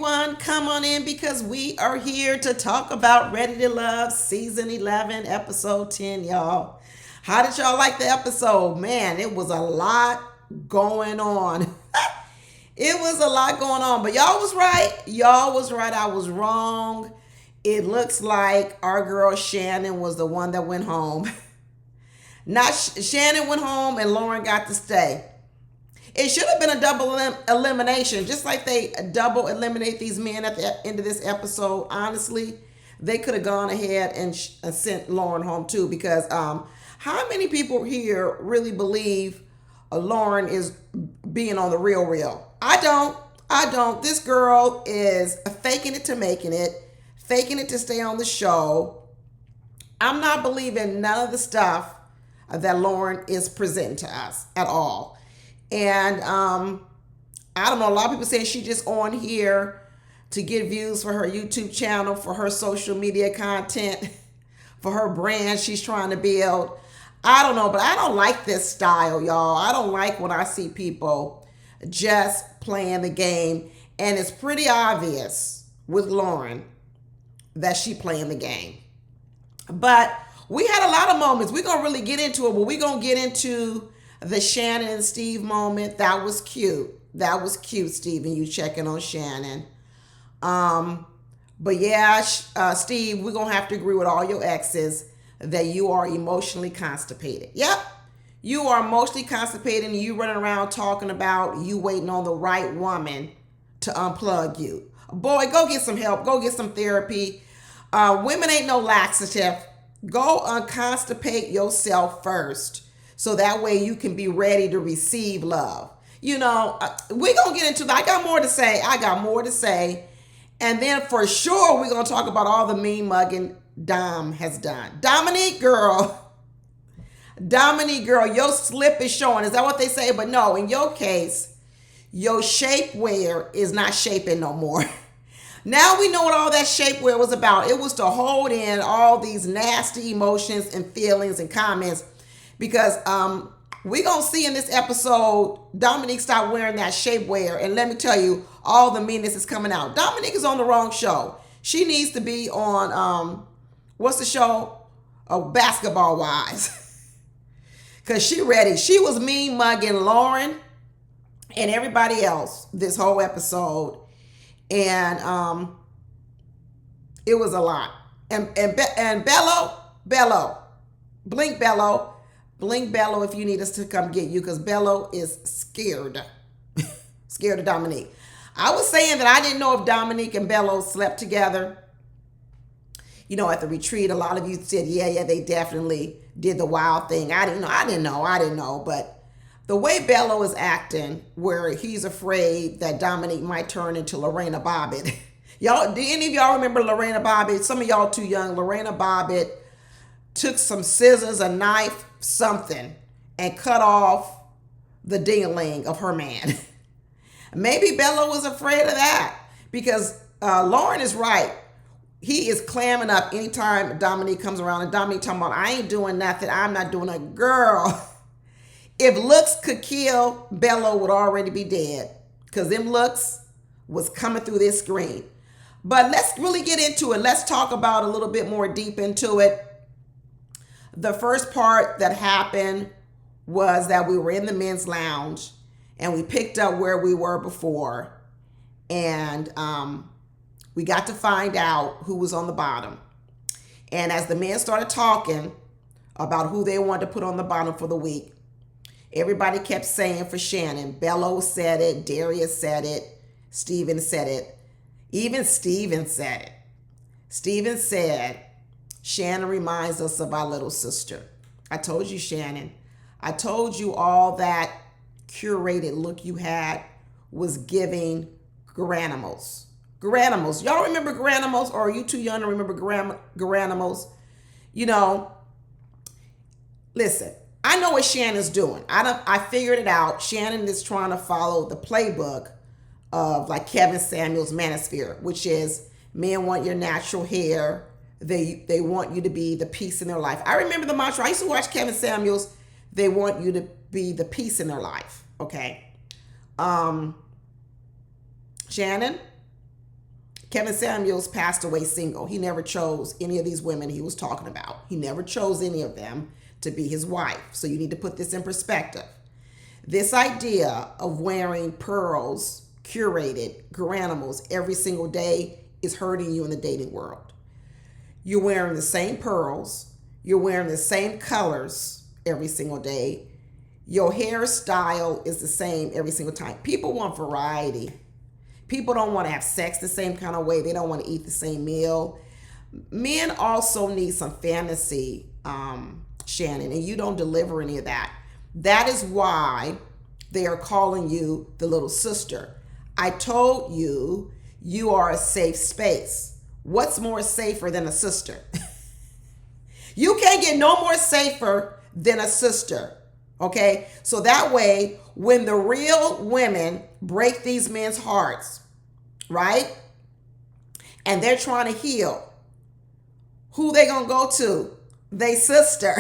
everyone. Come on in because we are here to talk about Ready to Love Season 11, Episode 10, y'all. How did y'all like the episode? Man, it was a lot going on. It was a lot going on, but y'all was right. Y'all was right. I was wrong. It looks like our girl Shannon was the one that went home. Not Shannon went home and Lauren got to stay. It should have been a double elimination, just like they double eliminate these men at the end of this episode. Honestly, they could have gone ahead and sent Lauren home too, because how many people here really believe Lauren is being on the real? I don't. This girl is faking it to making it, faking it to stay on the show. I'm not believing none of the stuff that Lauren is presenting to us at all. And I don't know, a lot of people say she's just on here to get views for her YouTube channel, for her social media content, for her brand she's trying to build. I don't know, but I don't like this style, y'all. I don't like when I see people just playing the game. And it's pretty obvious with Lauren that she playing the game. But we had a lot of moments. We're going to really get into it, but we're going to get into the Shannon and Steve moment. That was cute. That was cute, Steve, and you checking on Shannon. But yeah, Steve, we're going to have to agree with all your exes that you are emotionally constipated. Yep. You are emotionally constipated and you running around talking about you waiting on the right woman to unplug you. Boy, go get some help. Go get some therapy. Women ain't no laxative. Go unconstipate yourself first, so that way you can be ready to receive love. You know, we're going to get into that. I got more to say. And then for sure, we're going to talk about all the mean mugging Dom has done. Dominique, girl, your slip is showing. Is that what they say? But no, in your case, your shapewear is not shaping no more. Now we know what all that shapewear was about. It was to hold in all these nasty emotions and feelings and comments. Because we're going to see in this episode, Dominique stopped wearing that shapewear. And let me tell you, all the meanness is coming out. Dominique is on the wrong show. She needs to be on, what's the show? Basketball Wives. Because she ready. She was mean mugging Lauren and everybody else this whole episode. And it was a lot. And Bello, blink Bello if you need us to come get you, because Bello is scared. Scared of Dominique. I was saying that I didn't know if Dominique and Bello slept together. You know, at the retreat, a lot of you said, yeah, they definitely did the wild thing. I didn't know. But the way Bello is acting, where he's afraid that Dominique might turn into Lorena Bobbitt. Y'all, do any of y'all remember Lorena Bobbitt? Some of y'all too young. Lorena Bobbitt took some scissors, a knife, something, and cut off the ding-a-ling of her man. Maybe Bello was afraid of that, because Lauren is right. He is clamming up anytime Dominique comes around, and Dominique talking about, I ain't doing nothing. I'm not doing a girl. If looks could kill, Bello would already be dead, because them looks was coming through this screen. But let's really get into it. Let's talk about a little bit more deep into it. The first part that happened was that we were in the men's lounge and we picked up where we were before. And we got to find out who was on the bottom. And as the men started talking about who they wanted to put on the bottom for the week, everybody kept saying for Shannon. Bello said it. Darius said it. Steven said it. Even Steven said it. Steven said, Shannon reminds us of our little sister. I told you, Shannon. I told you all that curated look you had was giving Garanimals. Garanimals. Y'all remember Garanimals, or are you too young to remember Garanimals? You know, listen, I know what Shannon's doing. I figured it out. Shannon is trying to follow the playbook of like Kevin Samuels' Manosphere, which is men want your natural hair. They want you to be the peace in their life. I remember the mantra. I used to watch Kevin Samuels. They want you to be the peace in their life. Okay. Shannon, Kevin Samuels passed away single. He never chose any of these women he was talking about. He never chose any of them to be his wife. So you need to put this in perspective. This idea of wearing pearls, curated, granimals every single day is hurting you in the dating world. You're wearing the same pearls. You're wearing the same colors every single day. Your hairstyle is the same every single time. People want variety. People don't want to have sex the same kind of way. They don't want to eat the same meal. Men also need some fantasy, Shannon, and you don't deliver any of that. That is why they are calling you the little sister. I told you, you are a safe space. What's more safer than a sister? You can't get no more safer than a sister. Okay, so that way, when the real women break these men's hearts, right, and they're trying to heal, who they gonna go to? They sister.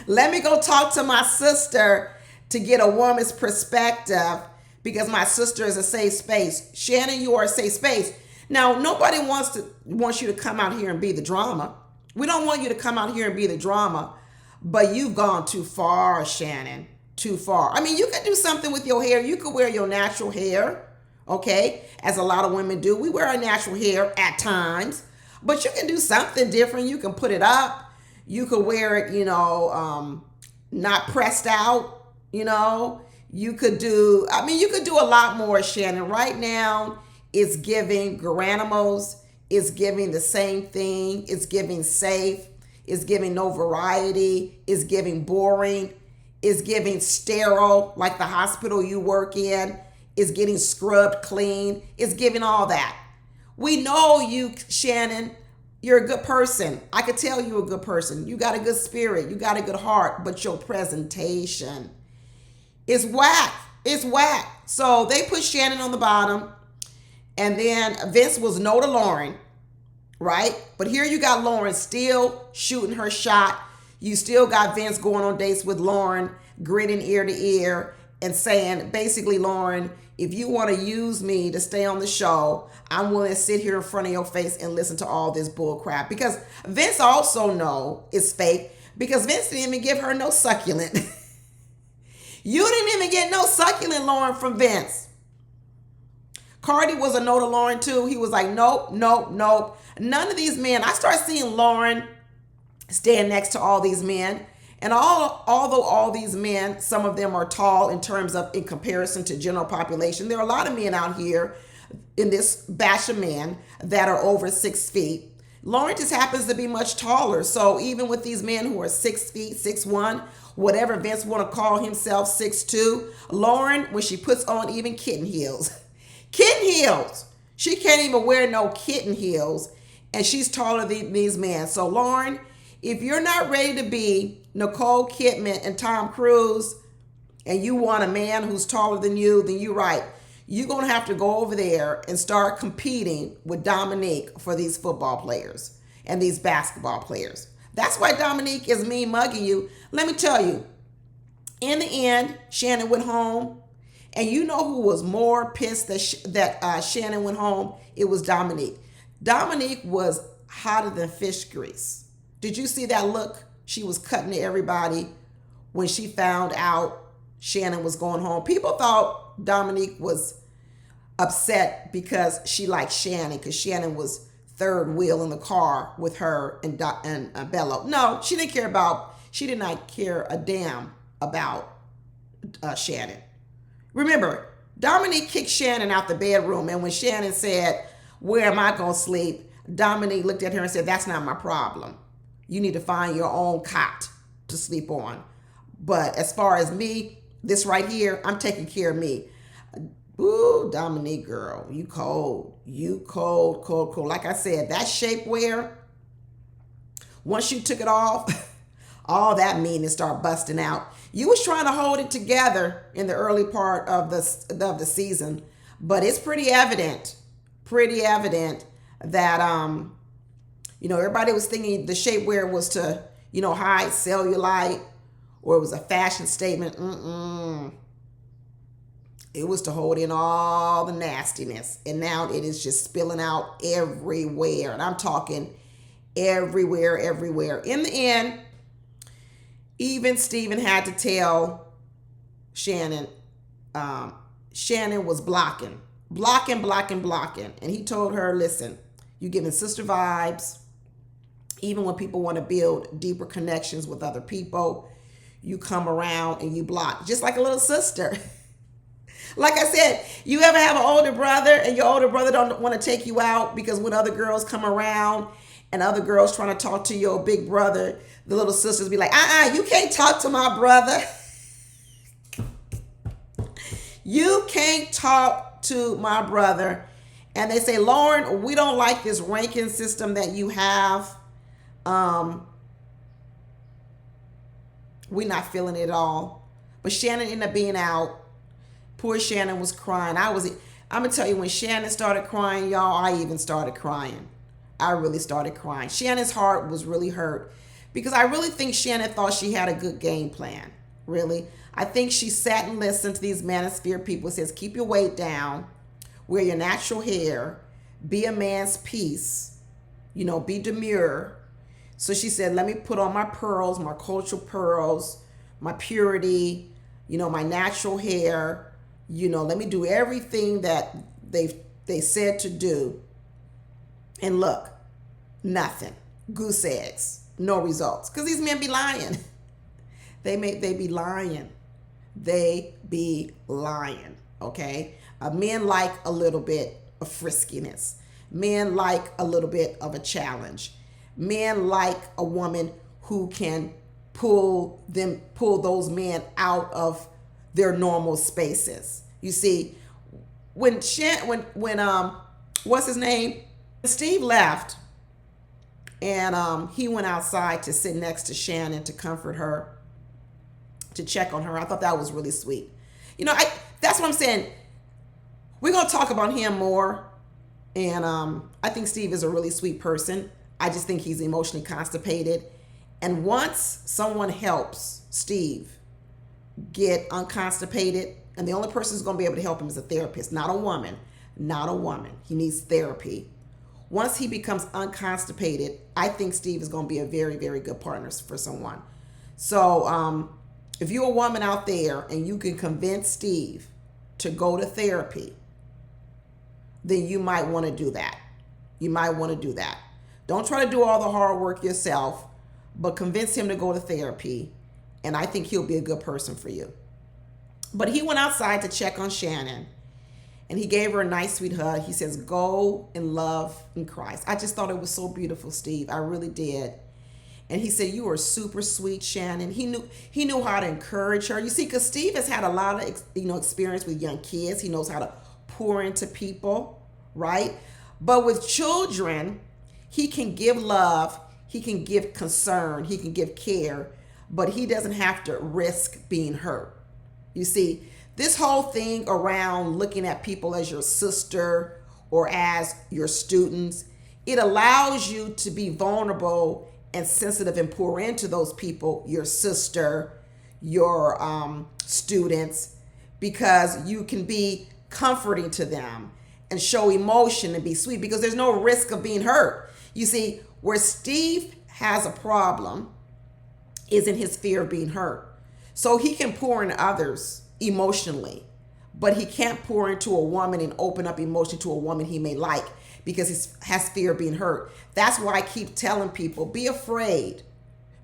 Let me go talk to my sister to get a woman's perspective, because my sister is a safe space. Shannon, you are a safe space. Now, nobody wants you to come out here and be the drama. We don't want you to come out here and be the drama. But you've gone too far, Shannon, too far. I mean, you could do something with your hair. You could wear your natural hair, okay, as a lot of women do. We wear our natural hair at times, but you can do something different. You can put it up. You could wear it, not pressed out, You could do a lot more, Shannon. Right now, it's giving granimals. It's giving the same thing. It's giving safe. It's giving no variety. It's giving boring. It's giving sterile, like the hospital you work in. It's getting scrubbed clean. It's giving all that. We know you, Shannon. You're a good person. I could tell you're a good person. You got a good spirit. You got a good heart. But your presentation is whack. It's whack. So they put Shannon on the bottom. And then Vince was no to Lauren. Right? But here you got Lauren still shooting her shot. You still got Vince going on dates with Lauren, grinning ear to ear and saying, basically, Lauren, if you want to use me to stay on the show, I'm willing to sit here in front of your face and listen to all this bull crap. Because Vince also know it's fake, because Vince didn't even give her no succulent. You didn't even get no succulent, Lauren, from Vince. Cardi was a no to Lauren too. He was like, nope, nope, nope. None of these men. I start seeing Lauren stand next to all these men. And although all these men, some of them are tall in comparison to general population, there are a lot of men out here in this batch of men that are over 6 feet. Lauren just happens to be much taller. So even with these men who are 6 feet, 6'1", whatever Vince want to call himself, 6'2", Lauren, when she puts on even kitten heels, she can't even wear no kitten heels, and she's taller than these men. So Lauren, if you're not ready to be Nicole Kidman and Tom Cruise, and you want a man who's taller than you, then you're right. You're going to have to go over there and start competing with Dominique for these football players and these basketball players. That's why Dominique is mean mugging you. Let me tell you, in the end, Shannon went home. And you know who was more pissed that Shannon went home? It was Dominique. Dominique was hotter than fish grease. Did you see that look? She was cutting to everybody when she found out Shannon was going home. People thought Dominique was upset because she liked Shannon, because Shannon was third wheel in the car with her and Bello. No, she did not care a damn about Shannon. Remember, Dominique kicked Shannon out the bedroom, and when Shannon said, "Where am I going to sleep?" Dominique looked at her and said, "That's not my problem. You need to find your own cot to sleep on. But as far as me, this right here, I'm taking care of me." Ooh, Dominique, girl, you cold. You cold, cold, cold. Like I said, that shapewear, once you took it off, all that meanness started busting out. You was trying to hold it together in the early part of the season, but it's pretty evident that everybody was thinking the shapewear was to hide cellulite, or it was a fashion statement. It was to hold in all the nastiness. And now it is just spilling out everywhere. And I'm talking everywhere, everywhere. In the end, even Stephen had to tell Shannon, Shannon was blocking. And he told her, listen, you giving sister vibes. Even when people want to build deeper connections with other people, you come around and you block, just like a little sister. Like I said, you ever have an older brother and your older brother don't want to take you out because when other girls come around and other girls trying to talk to your big brother, the little sisters be like, you can't talk to my brother. You can't talk to my brother. And they say, Lauren, we don't like this ranking system that you have. We're not feeling it at all. But Shannon ended up being out. Poor Shannon was crying. I'm going to tell you, when Shannon started crying, y'all, I even started crying. I really started crying. Shannon's heart was really hurt because I really think Shannon thought she had a good game plan. Really. I think she sat and listened to these manosphere people. It says, keep your weight down, wear your natural hair, be a man's piece, be demure. So she said, let me put on my pearls, my cultural pearls, my purity, my natural hair. Let me do everything that they said to do. And look, nothing. Goose eggs. No results. Because these men be lying. They be lying. They be lying. Okay? Men like a little bit of friskiness. Men like a little bit of a challenge. Men like a woman who can pull those men out of their normal spaces. You see, when what's his name? Steve left and he went outside to sit next to Shannon to comfort her, to check on her. I thought that was really sweet. That's what I'm saying. We're going to talk about him more. And I think Steve is a really sweet person. I just think he's emotionally constipated. And once someone helps Steve get unconstipated, and the only person who's going to be able to help him is a therapist, not a woman. He needs therapy. Once he becomes unconstipated, I think Steve is going to be a very, very good partner for someone. So if you're a woman out there and you can convince Steve to go to therapy, then you might want to do that. Don't try to do all the hard work yourself, but convince him to go to therapy, and I think he'll be a good person for you. But he went outside to check on Shannon, and he gave her a nice, sweet hug. He says, go in love in Christ. I just thought it was so beautiful, Steve. I really did. And he said, you are super sweet, Shannon. He knew how to encourage her. You see, because Steve has had a lot of experience with young kids. He knows how to pour into people, right? But with children, he can give love, he can give concern, he can give care, but he doesn't have to risk being hurt. You see, this whole thing around looking at people as your sister or as your students, it allows you to be vulnerable and sensitive and pour into those people, your sister, your students, because you can be comforting to them and show emotion and be sweet because there's no risk of being hurt. You see, where Steve has a problem is in his fear of being hurt. So he can pour into others emotionally, but he can't pour into a woman and open up emotion to a woman he may like because he has fear of being hurt. That's why I keep telling people, be afraid.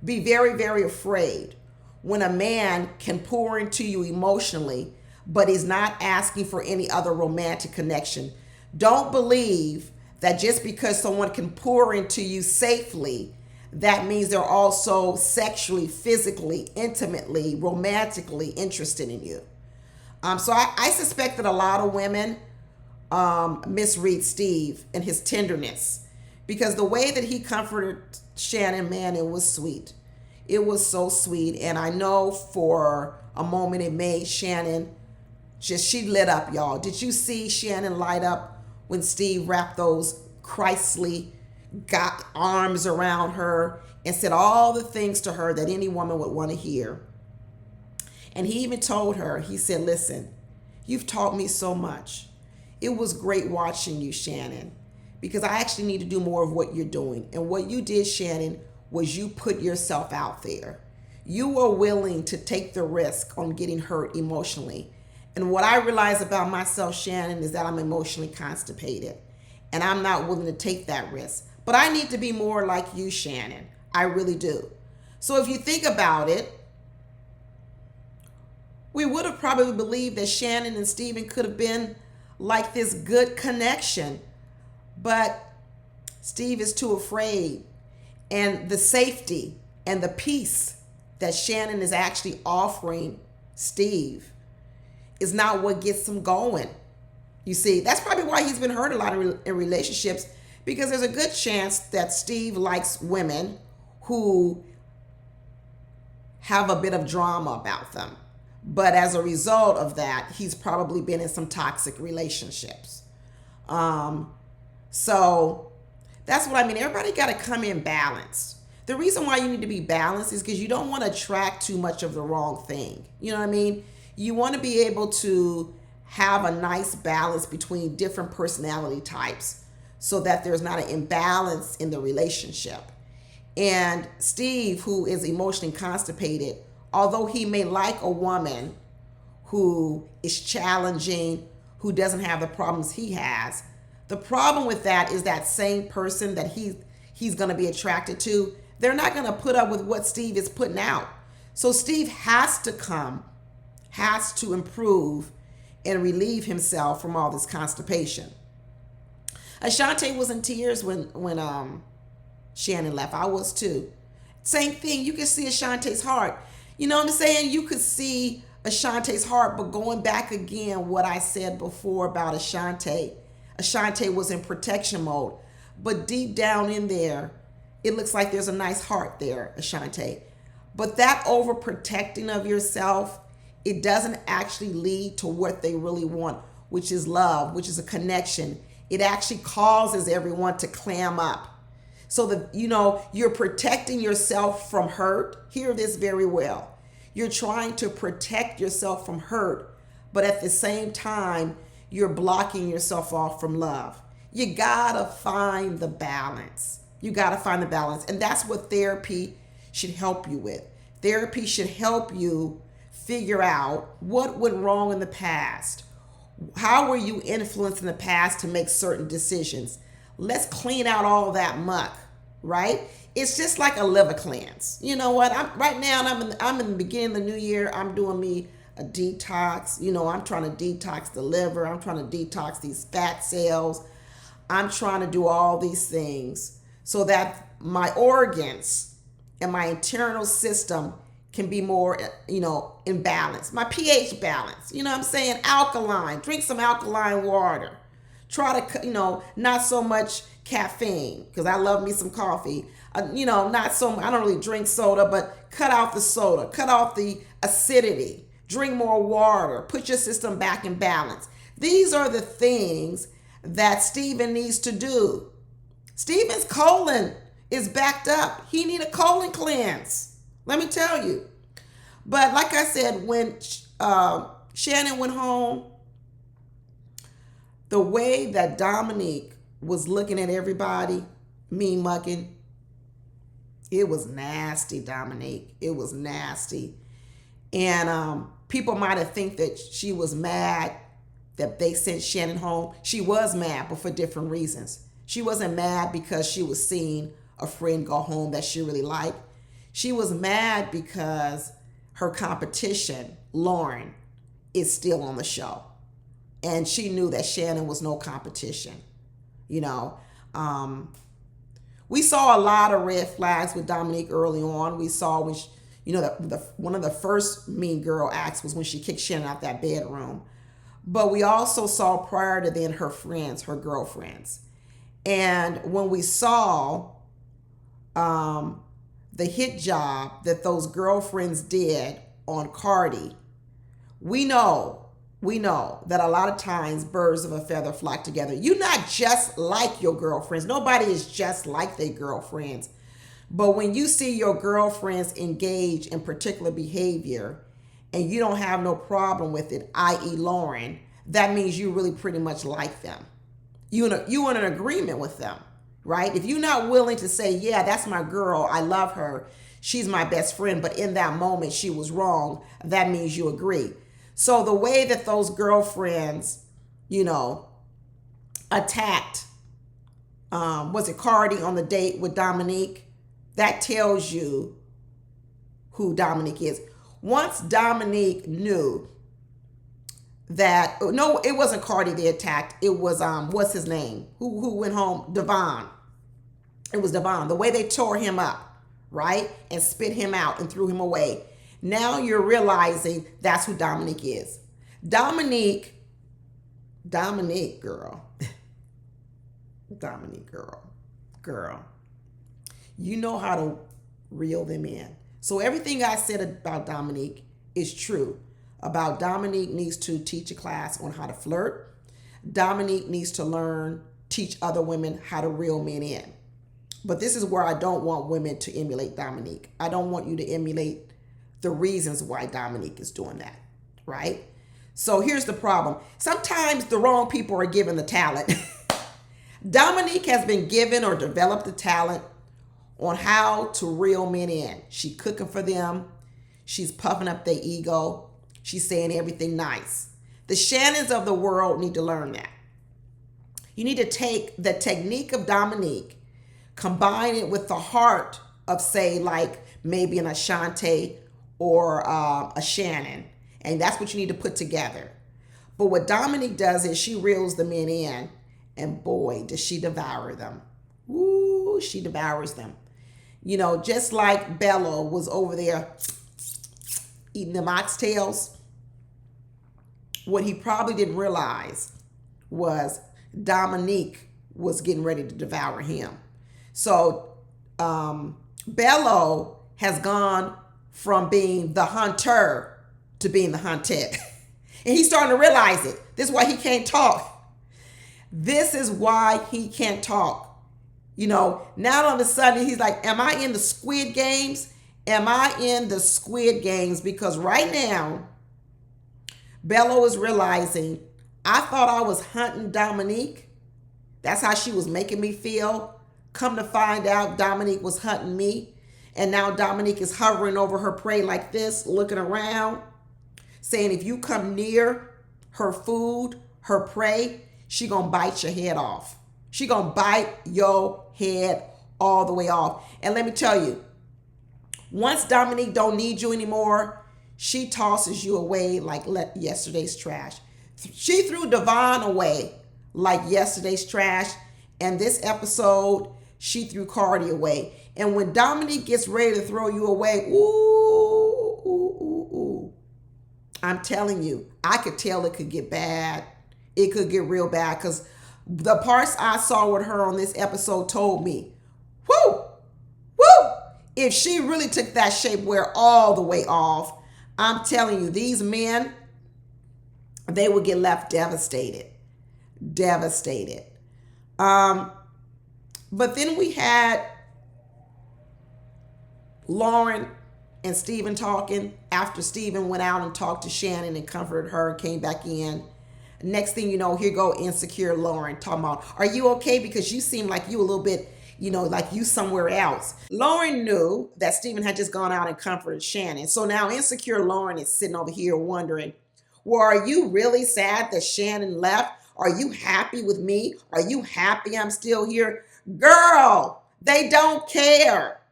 Be very, very afraid when a man can pour into you emotionally, but he's not asking for any other romantic connection. Don't believe that just because someone can pour into you safely, that means they're also sexually, physically, intimately, romantically interested in you. So I suspect that a lot of women misread Steve and his tenderness, because the way that he comforted Shannon, man, it was sweet. It was so sweet. And I know for a moment it made Shannon she lit up, y'all. Did you see Shannon light up when Steve wrapped those Christly got arms around her and said all the things to her that any woman would want to hear? And he even told her, he said, listen, You've taught me so much. It was great watching you, Shannon, because I actually need to do more of what you're doing. And what you did, Shannon, was you put yourself out there. You were willing to take the risk on getting hurt emotionally. And what I realize about myself, Shannon, is that I'm emotionally constipated. And I'm not willing to take that risk. But I need to be more like you, Shannon. I really do. So if you think about it, we would have probably believed that Shannon and Stephen could have been like this good connection. But Steve is too afraid. And the safety and the peace that Shannon is actually offering Steve is not what gets him going. You see, that's probably why he's been hurt a lot in relationships, because there's a good chance that Steve likes women who have a bit of drama about them. But as a result of that, he's probably been in some toxic relationships. So that's what I mean. Everybody got to come in balanced. The reason why you need to be balanced is because you don't want to attract too much of the wrong thing. You know what I mean? You want to be able to have a nice balance between different personality types so that there's not an imbalance in the relationship. And Steve, who is emotionally constipated, although he may like a woman who is challenging, who doesn't have the problems he has, the problem with that is that same person that he's going to be attracted to, they're not going to put up with what Steve is putting out. So Steve has to improve and relieve himself from all this constipation. Ashante was in tears when Shannon left. I was too. Same thing. You can see Ashante's heart. You know what I'm saying? You could see Ashante's heart, but going back again, what I said before about Ashante was in protection mode. But deep down in there, it looks like there's a nice heart there, Ashante. But that overprotecting of yourself, it doesn't actually lead to what they really want, which is love, which is a connection. It actually causes everyone to clam up. So that, you're protecting yourself from hurt. Hear this very well. You're trying to protect yourself from hurt, but at the same time, you're blocking yourself off from love. You gotta find the balance. You gotta find the balance. And that's what therapy should help you with. Therapy should help you figure out what went wrong in the past. How were you influenced in the past to make certain decisions? Let's clean out all that muck, right? It's just like a liver cleanse. You know what? I'm in the beginning of the new year. I'm doing me a detox. I'm trying to detox the liver. I'm trying to detox these fat cells. I'm trying to do all these things so that my organs and my internal system can be more, in balance. My pH balance, what I'm saying? Alkaline, drink some alkaline water. Try to, not so much caffeine, because I love me some coffee. Not so much, I don't really drink soda, but cut out the soda, cut off the acidity, drink more water, put your system back in balance. These are the things that Stephen needs to do. Stephen's colon is backed up. He need a colon cleanse. Let me tell you. But like I said, when Shannon went home, the way that Dominique was looking at everybody, mean mugging, it was nasty, Dominique. It was nasty. And people might have think that she was mad that they sent Shannon home. She was mad, but for different reasons. She wasn't mad because she was seeing a friend go home that she really liked. She was mad because her competition, Lauren, is still on the show. And she knew that Shannon was no competition. We saw a lot of red flags with Dominique early on. We saw when one of the first mean girl acts was when she kicked Shannon out that bedroom. But we also saw prior to then her friends, her girlfriends. And when we saw the hit job that those girlfriends did on Cardi, we know that a lot of times birds of a feather flock together. You're not just like your girlfriends. Nobody is just like their girlfriends. But when you see your girlfriends engage in particular behavior and you don't have no problem with it, i.e. Lauren, that means you really pretty much like them. You in an agreement with them, right? If you're not willing to say, yeah, that's my girl, I love her, she's my best friend, but in that moment she was wrong, that means you agree. So the way that those girlfriends, attacked, was it Cardi on the date with Dominique? That tells you who Dominic is. Once Dominique knew that, no, it wasn't Cardi they attacked. It was, what's his name? Who went home? Devon. It was Devon. The way they tore him up, right? And spit him out and threw him away. Now you're realizing that's who Dominic is. Dominic, girl. Dominic, girl. You know how to reel them in. So everything I said about Dominique is true. About Dominique needs to teach a class on how to flirt. Dominique needs to teach other women how to reel men in. But this is where I don't want women to emulate Dominique. I don't want you to emulate the reasons why Dominique is doing that, right? So here's the problem. Sometimes the wrong people are given the talent. Dominique has been given or developed the talent on how to reel men in. She cooking for them. She's puffing up their ego. She's saying everything nice. The Shannons of the world need to learn that. You need to take the technique of Dominique, combine it with the heart of, say, like maybe an Ashanti or a Shannon. And that's what you need to put together. But what Dominique does is she reels the men in, and boy, does she devour them. Ooh, she devours them. Just like Bello was over there eating them oxtails, what he probably didn't realize was Dominique was getting ready to devour him. So Bello has gone from being the hunter to being the hunted. And he's starting to realize it. This is why he can't talk. This is why he can't talk. Now all of a sudden he's like, am I in the Squid Games? Am I in the Squid Games? Because right now, Bello is realizing, I thought I was hunting Dominique. That's how she was making me feel. Come to find out, Dominique was hunting me. And now Dominique is hovering over her prey like this, looking around, saying if you come near her food, her prey, she gonna bite your head off. She gonna bite your head all the way off. And let me tell you, once Dominique don't need you anymore, she tosses you away like yesterday's trash. She threw Devon away like yesterday's trash. And this episode, she threw Cardi away. And when Dominique gets ready to throw you away, ooh, I'm telling you, I could tell it could get bad. It could get real bad, because the parts I saw with her on this episode told me, whoo, if she really took that shapewear all the way off, I'm telling you, these men, they would get left devastated. But then we had Lauren and Steven talking after Steven went out and talked to Shannon and comforted her and came back in. Next thing you know, here go insecure Lauren talking about, are you okay? Because you seem like you a little bit, like you somewhere else. Lauren knew that Steven had just gone out and comforted Shannon. So now insecure Lauren is sitting over here wondering, well, are you really sad that Shannon left? Are you happy with me? Are you happy I'm still here? Girl, they don't care.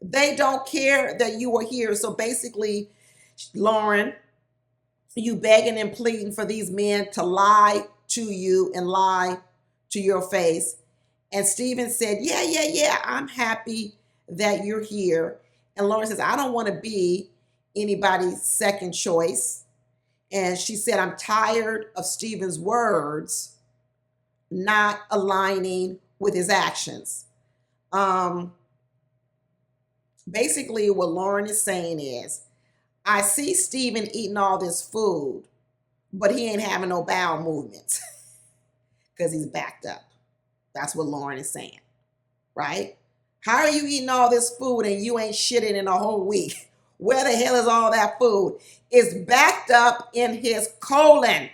They don't care that you are here. So basically, Lauren, you begging and pleading for these men to lie to you and lie to your face. And Steven said, yeah, I'm happy that you're here. And Lauren says, I don't want to be anybody's second choice. And she said, I'm tired of Steven's words not aligning with his actions. Basically, what Lauren is saying is, I see Steven eating all this food, but he ain't having no bowel movements because he's backed up. That's what Lauren is saying, right? How are you eating all this food and you ain't shitting in a whole week? Where the hell is all that food? It's backed up in his colon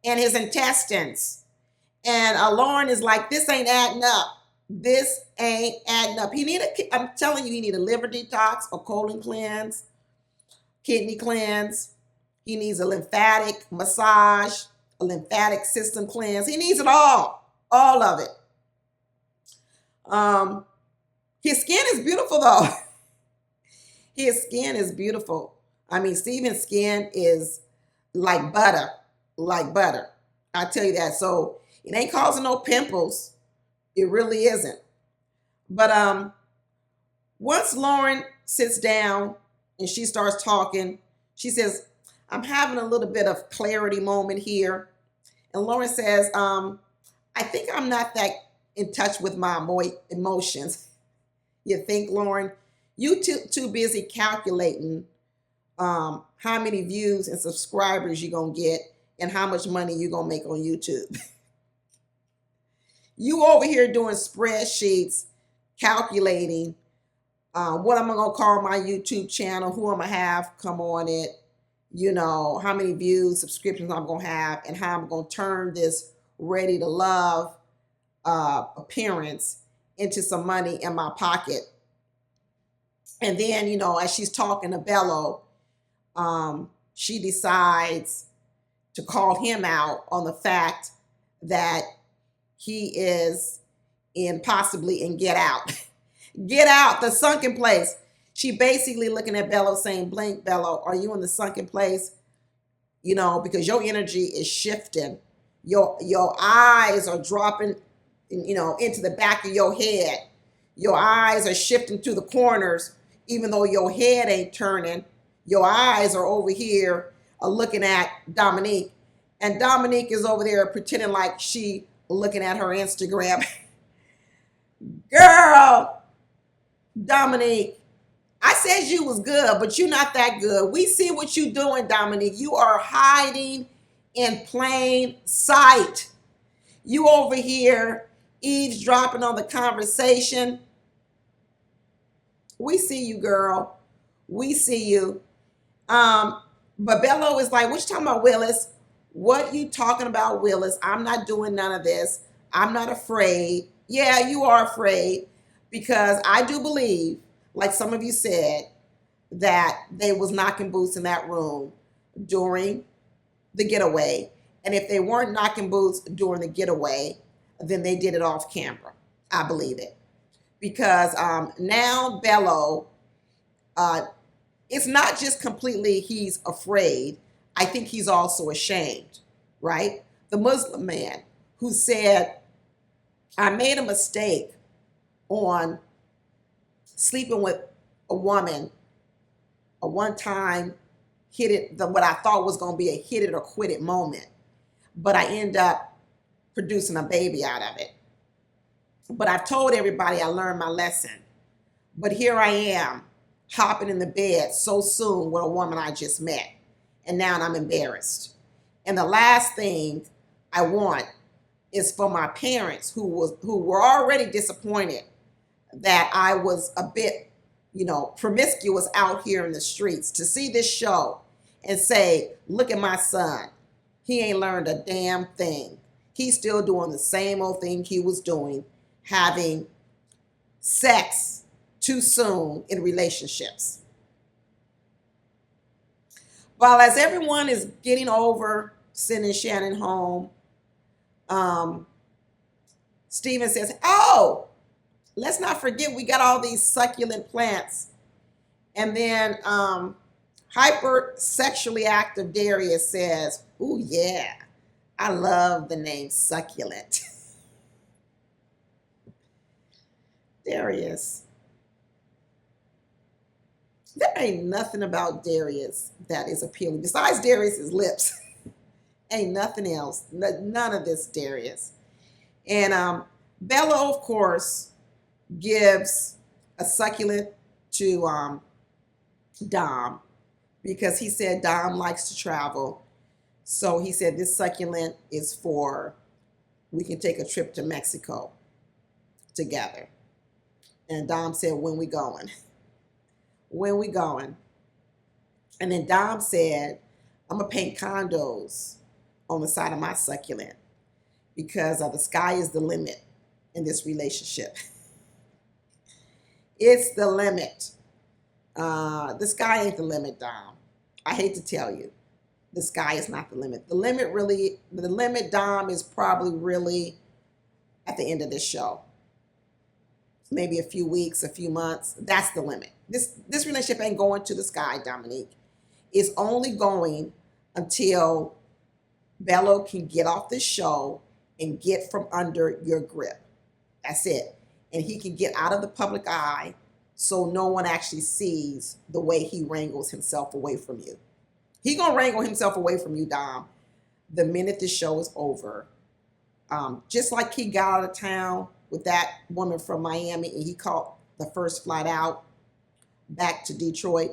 and his intestines. And Lauren is like, this ain't adding up. This ain't adding up. I'm telling you, he need a liver detox, a colon cleanse, kidney cleanse. He needs a lymphatic massage, a lymphatic system cleanse. He needs it all of it. His skin is beautiful though. His skin is beautiful. I mean, Steven's skin is like butter, like butter. I tell you that. So it ain't causing no pimples. It really isn't. But once Lauren sits down and she starts talking, she says, I'm having a little bit of clarity moment here. And Lauren says, I think I'm not that in touch with my emotions. You think, Lauren? You too busy calculating how many views and subscribers you're going to get and how much money you're going to make on YouTube. You over here doing spreadsheets, calculating what I'm going to call my YouTube channel, who I'm going to have come on it, you know, how many views, subscriptions I'm going to have, and how I'm going to turn this Ready to Love appearance into some money in my pocket. And then, you know, as she's talking to Bello, she decides to call him out on the fact that he is possibly in Get Out. Get Out, the sunken place. She basically looking at Bello saying, blink, Bello, are you in the sunken place? You know, because your energy is shifting. Your eyes are dropping, you know, into the back of your head. Your eyes are shifting to the corners, even though your head ain't turning. Your eyes are over here looking at Dominique. And Dominique is over there pretending like she looking at her Instagram. Girl, Dominique, I said you was good, but you're not that good. We see what you doing, Dominique. You are hiding in plain sight. You over here eavesdropping on the conversation. We see you, girl. We see you. But Bello is like, what you talking about, Willis? What you talking about, Willis? I'm not doing none of this. I'm not afraid. Yeah, you are afraid, because I do believe, like some of you said, that they was knocking boots in that room during the getaway. And if they weren't knocking boots during the getaway, then they did it off camera. I believe it. Because now Bello, it's not just completely he's afraid. I think he's also ashamed, right? The Muslim man who said, I made a mistake on sleeping with a woman, a one-time what I thought was going to be a hit it or quit it moment, but I end up producing a baby out of it. But I've told everybody I learned my lesson. But here I am, hopping in the bed so soon with a woman I just met. And now I'm embarrassed. And the last thing I want is for my parents who were already disappointed that I was a bit, you know, promiscuous out here in the streets, to see this show and say, look at my son. He ain't learned a damn thing. He's still doing the same old thing he was doing, having sex too soon in relationships. While as everyone is getting over sending Shannon home, Steven says, oh, let's not forget we got all these succulent plants. And then hyper sexually active Darius says, ooh, yeah, I love the name succulent. Darius. There ain't nothing about Darius that is appealing. Besides Darius's lips, ain't nothing else. None of this Darius. And Bello, of course, gives a succulent to Dom, because he said Dom likes to travel. So he said this succulent is for, we can take a trip to Mexico together. And Dom said, when we going? When we going? And then Dom said, I'm going to paint condos on the side of my succulent because the sky is the limit in this relationship. It's the limit. The sky ain't the limit, Dom. I hate to tell you. The sky is not the limit. The limit, Dom, is probably really at the end of this show. Maybe a few weeks, a few months. That's the limit. This relationship ain't going to the sky, Dominique. It's only going until Bello can get off this show and get from under your grip. That's it. And he can get out of the public eye so no one actually sees the way he wrangles himself away from you. He gonna wrangle himself away from you, Dom, the minute the show is over. Just like he got out of town with that woman from Miami and he caught the first flight out back to Detroit,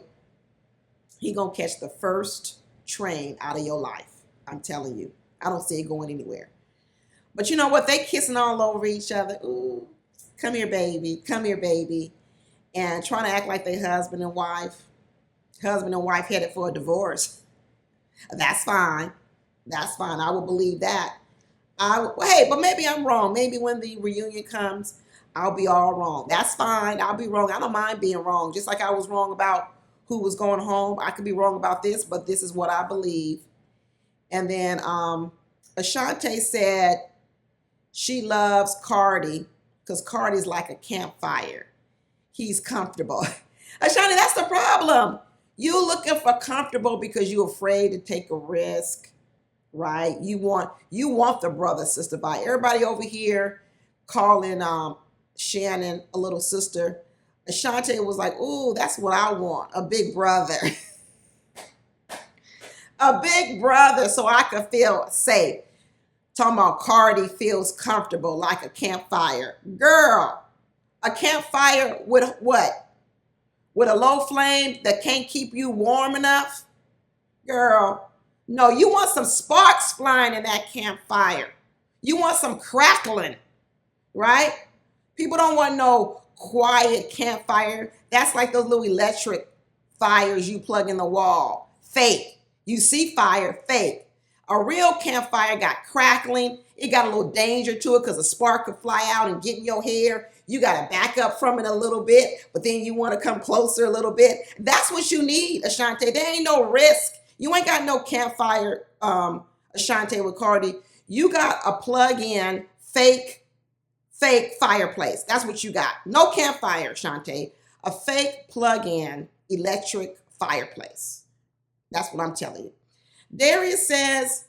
he gonna catch the first train out of your life. I'm telling you. I don't see it going anywhere. But you know what? They kissing all over each other. Ooh, come here, baby. Come here, baby. And trying to act like they husband and wife. Husband and wife headed for a divorce. That's fine. That's fine. I will believe that. Hey, but maybe I'm wrong. Maybe when the reunion comes, I'll be all wrong. That's fine. I'll be wrong. I don't mind being wrong. Just like I was wrong about who was going home. I could be wrong about this, but this is what I believe. And then Ashante said she loves Cardi because Cardi's like a campfire. He's comfortable. Ashante, that's the problem. You looking for comfortable because you're afraid to take a risk, right? You want the brother sister vibe. Everybody over here calling Shannon a little sister. Ashante was like, ooh, that's what I want, a big brother. A big brother so I could feel safe. Talking about Cardi feels comfortable like a campfire. Girl, a campfire with what? With a low flame that can't keep you warm enough? Girl, no, you want some sparks flying in that campfire. You want some crackling, right? People don't want no quiet campfire. That's like those little electric fires you plug in the wall. Fake. You see fire, fake. A real campfire got crackling. It got a little danger to it because a spark could fly out and get in your hair. You got to back up from it a little bit, but then you want to come closer a little bit. That's what you need, Ashante. There ain't no risk. You ain't got no campfire, Ashante, with Cardi. You got a plug-in fake fireplace. That's what you got. No campfire, Ashante. A fake plug-in electric fireplace. That's what I'm telling you. Darius says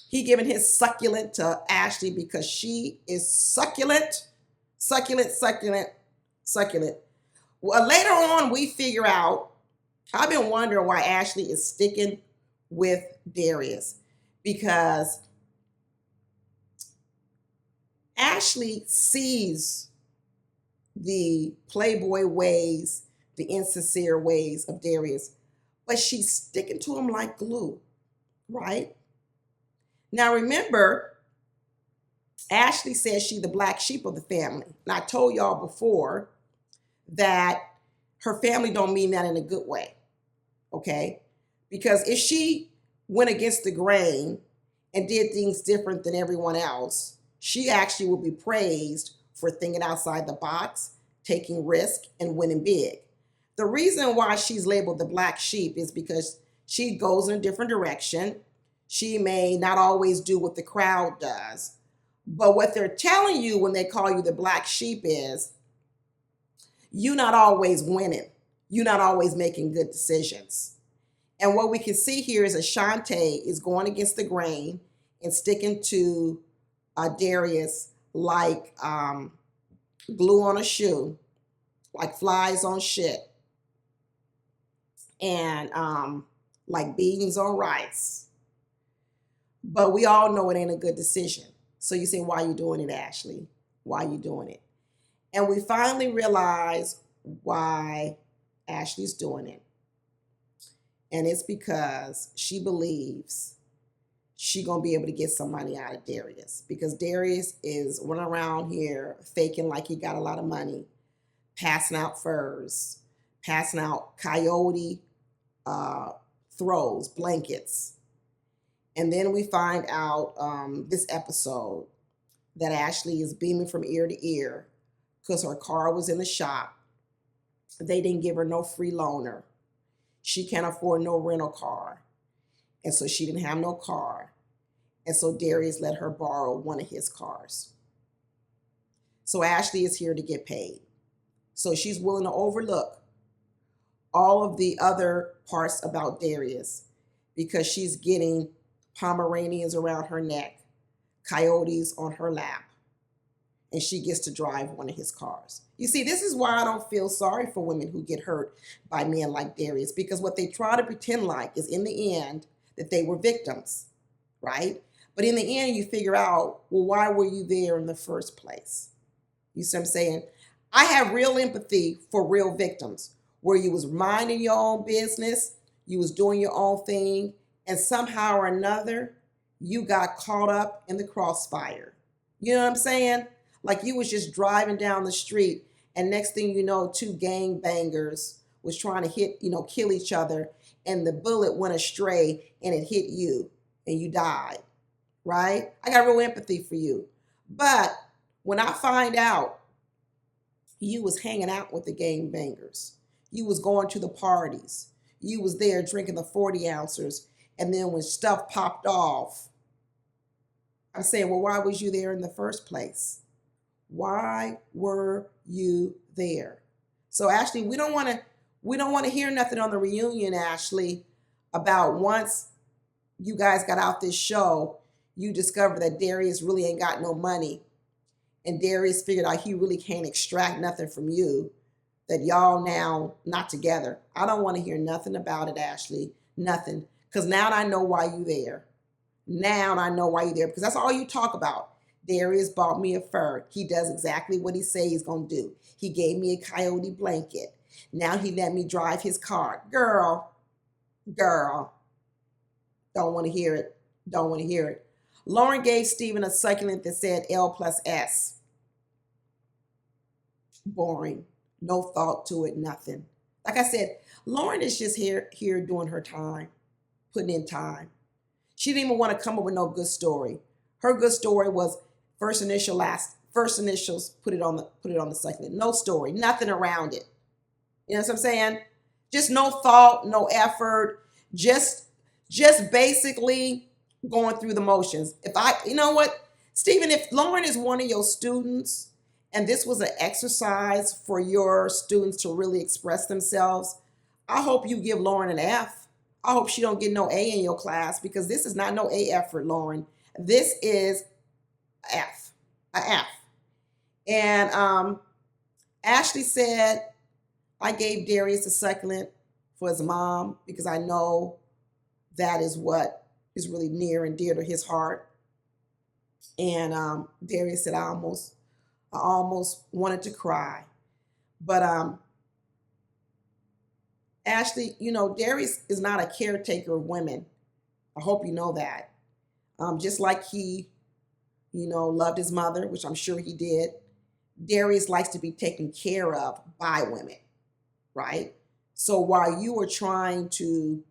he giving his succulent to Ashley because she is succulent. Well, later on, we figure out, I've been wondering why Ashley is sticking with Darius because Ashley sees the playboy ways, the insincere ways of Darius, but she's sticking to him like glue, right? Now remember, Ashley says she's the black sheep of the family. And I told y'all before that her family don't mean that in a good way, okay? Because if she went against the grain and did things different than everyone else, she actually will be praised for thinking outside the box, taking risk, and winning big. The reason why she's labeled the black sheep is because she goes in a different direction. She may not always do what the crowd does. But what they're telling you when they call you the black sheep is you're not always winning. You're not always making good decisions. And what we can see here is Ashante is going against the grain and sticking to Darius like glue on a shoe, like flies on shit, and like beans on rice. But we all know it ain't a good decision. So you say, why are you doing it, Ashley? Why are you doing it? And we finally realize why Ashley's doing it. And it's because she believes she gonna be able to get some money out of Darius. Because Darius is running around here faking like he got a lot of money, passing out furs, passing out coyote uh, throws, blankets. And then we find out this episode that Ashley is beaming from ear to ear because her car was in the shop. They didn't give her no free loaner. She can't afford no rental car. And so she didn't have no car. And so Darius let her borrow one of his cars. So Ashley is here to get paid. So she's willing to overlook all of the other parts about Darius because she's getting Pomeranians around her neck, coyotes on her lap, and she gets to drive one of his cars. You see, this is why I don't feel sorry for women who get hurt by men like Darius, because what they try to pretend like is in the end that they were victims, right? But in the end, you figure out, well, why were you there in the first place? You see what I'm saying? I have real empathy for real victims where you was minding your own business, you was doing your own thing, and somehow or another, you got caught up in the crossfire. You know what I'm saying? Like you was just driving down the street, and next thing you know, two gang bangers was trying to kill each other, and the bullet went astray and it hit you and you died, right? I got real empathy for you. But when I find out you was hanging out with the gang bangers, you was going to the parties, you was there drinking the 40 ounces, and then when stuff popped off, I'm saying, well, why was you there in the first place? Why were you there? So Ashley, we don't want to hear nothing on the reunion, Ashley, about once you guys got out this show, you discovered that Darius really ain't got no money. And Darius figured out he really can't extract nothing from you, that y'all now not together. I don't want to hear nothing about it, Ashley. Nothing. Because now I know why you there. Now I know why you're there. Because that's all you talk about. Darius bought me a fur. He does exactly what he say he's going to do. He gave me a coyote blanket. Now he let me drive his car. Girl. Don't want to hear it. Don't want to hear it. Lauren gave Steven a succulent that said L+S. Boring. No thought to it, nothing. Like I said, Lauren is just here doing her time, putting in time. She didn't even want to come up with no good story. Her good story was first initials, put it on the succulent. No story, nothing around it. You know what I'm saying? Just no thought, no effort, just basically going through the motions. You know what, Stephen, if Lauren is one of your students and this was an exercise for your students to really express themselves, I hope you give Lauren an F. I hope she don't get no A in your class, because this is not no A effort, Lauren. This is F, a F. And Ashley said, I gave Darius a succulent for his mom because I know that is what is really near and dear to his heart. And Darius said, I almost wanted to cry. But Ashley, Darius is not a caretaker of women. I hope you know that. Just like he, loved his mother, which I'm sure he did, Darius likes to be taken care of by women, right? So while you were trying to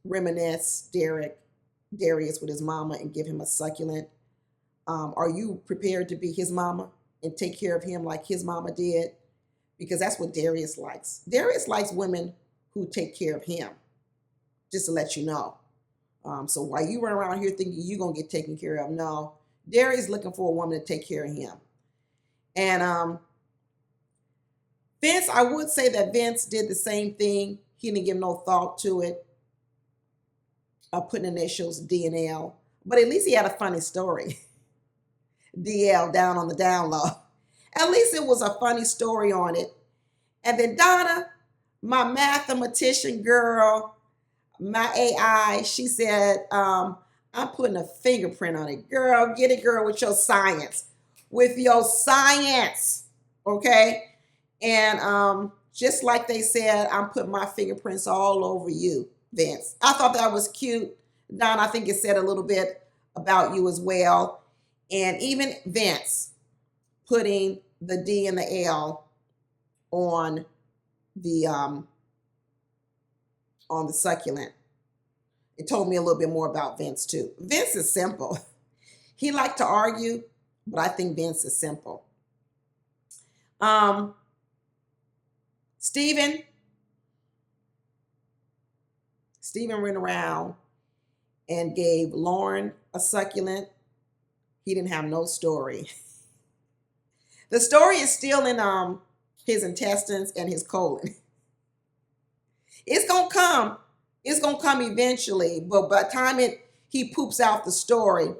reminisce Darius with his mama and give him a succulent, are you prepared to be his mama and take care of him like his mama did? Because that's what Darius likes. Darius likes women who take care of him, just to let you know. So while you run around here thinking you're going to get taken care of, no, Darius is looking for a woman to take care of him. And Vince, I would say that Vince did the same thing. He didn't give no thought to it, putting initials D and L. But at least he had a funny story. DL down on the down low. At least it was a funny story on it. And then Donna, my mathematician girl, my AI, she said, I'm putting a fingerprint on it. Girl, get it, girl, with your science. With your science, okay? And just like they said, I'm putting my fingerprints all over you, Vince. I thought that was cute. Don, I think it said a little bit about you as well. And even Vince putting the D and the L on the on the succulent. It told me a little bit more about Vince too. Vince is simple. He liked to argue, but I think Vince is simple. Stephen went around and gave Lauren a succulent. He didn't have no story. The story is still in his intestines and his colon. It's gonna come. It's gonna come eventually, but by the time he poops out the story,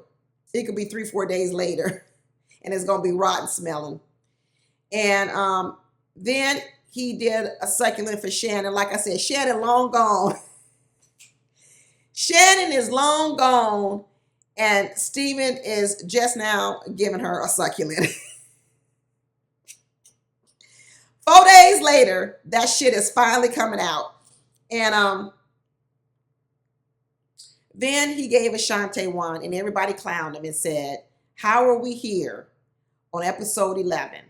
it could be 3-4 days later, and it's gonna be rotten smelling. And then he did a succulent for Shannon. Like I said, Shannon long gone. Shannon is long gone, and Stephen is just now giving her a succulent. 4 days later, that shit is finally coming out. And then he gave Ashante one, and everybody clowned him and said, how are we here on episode 11?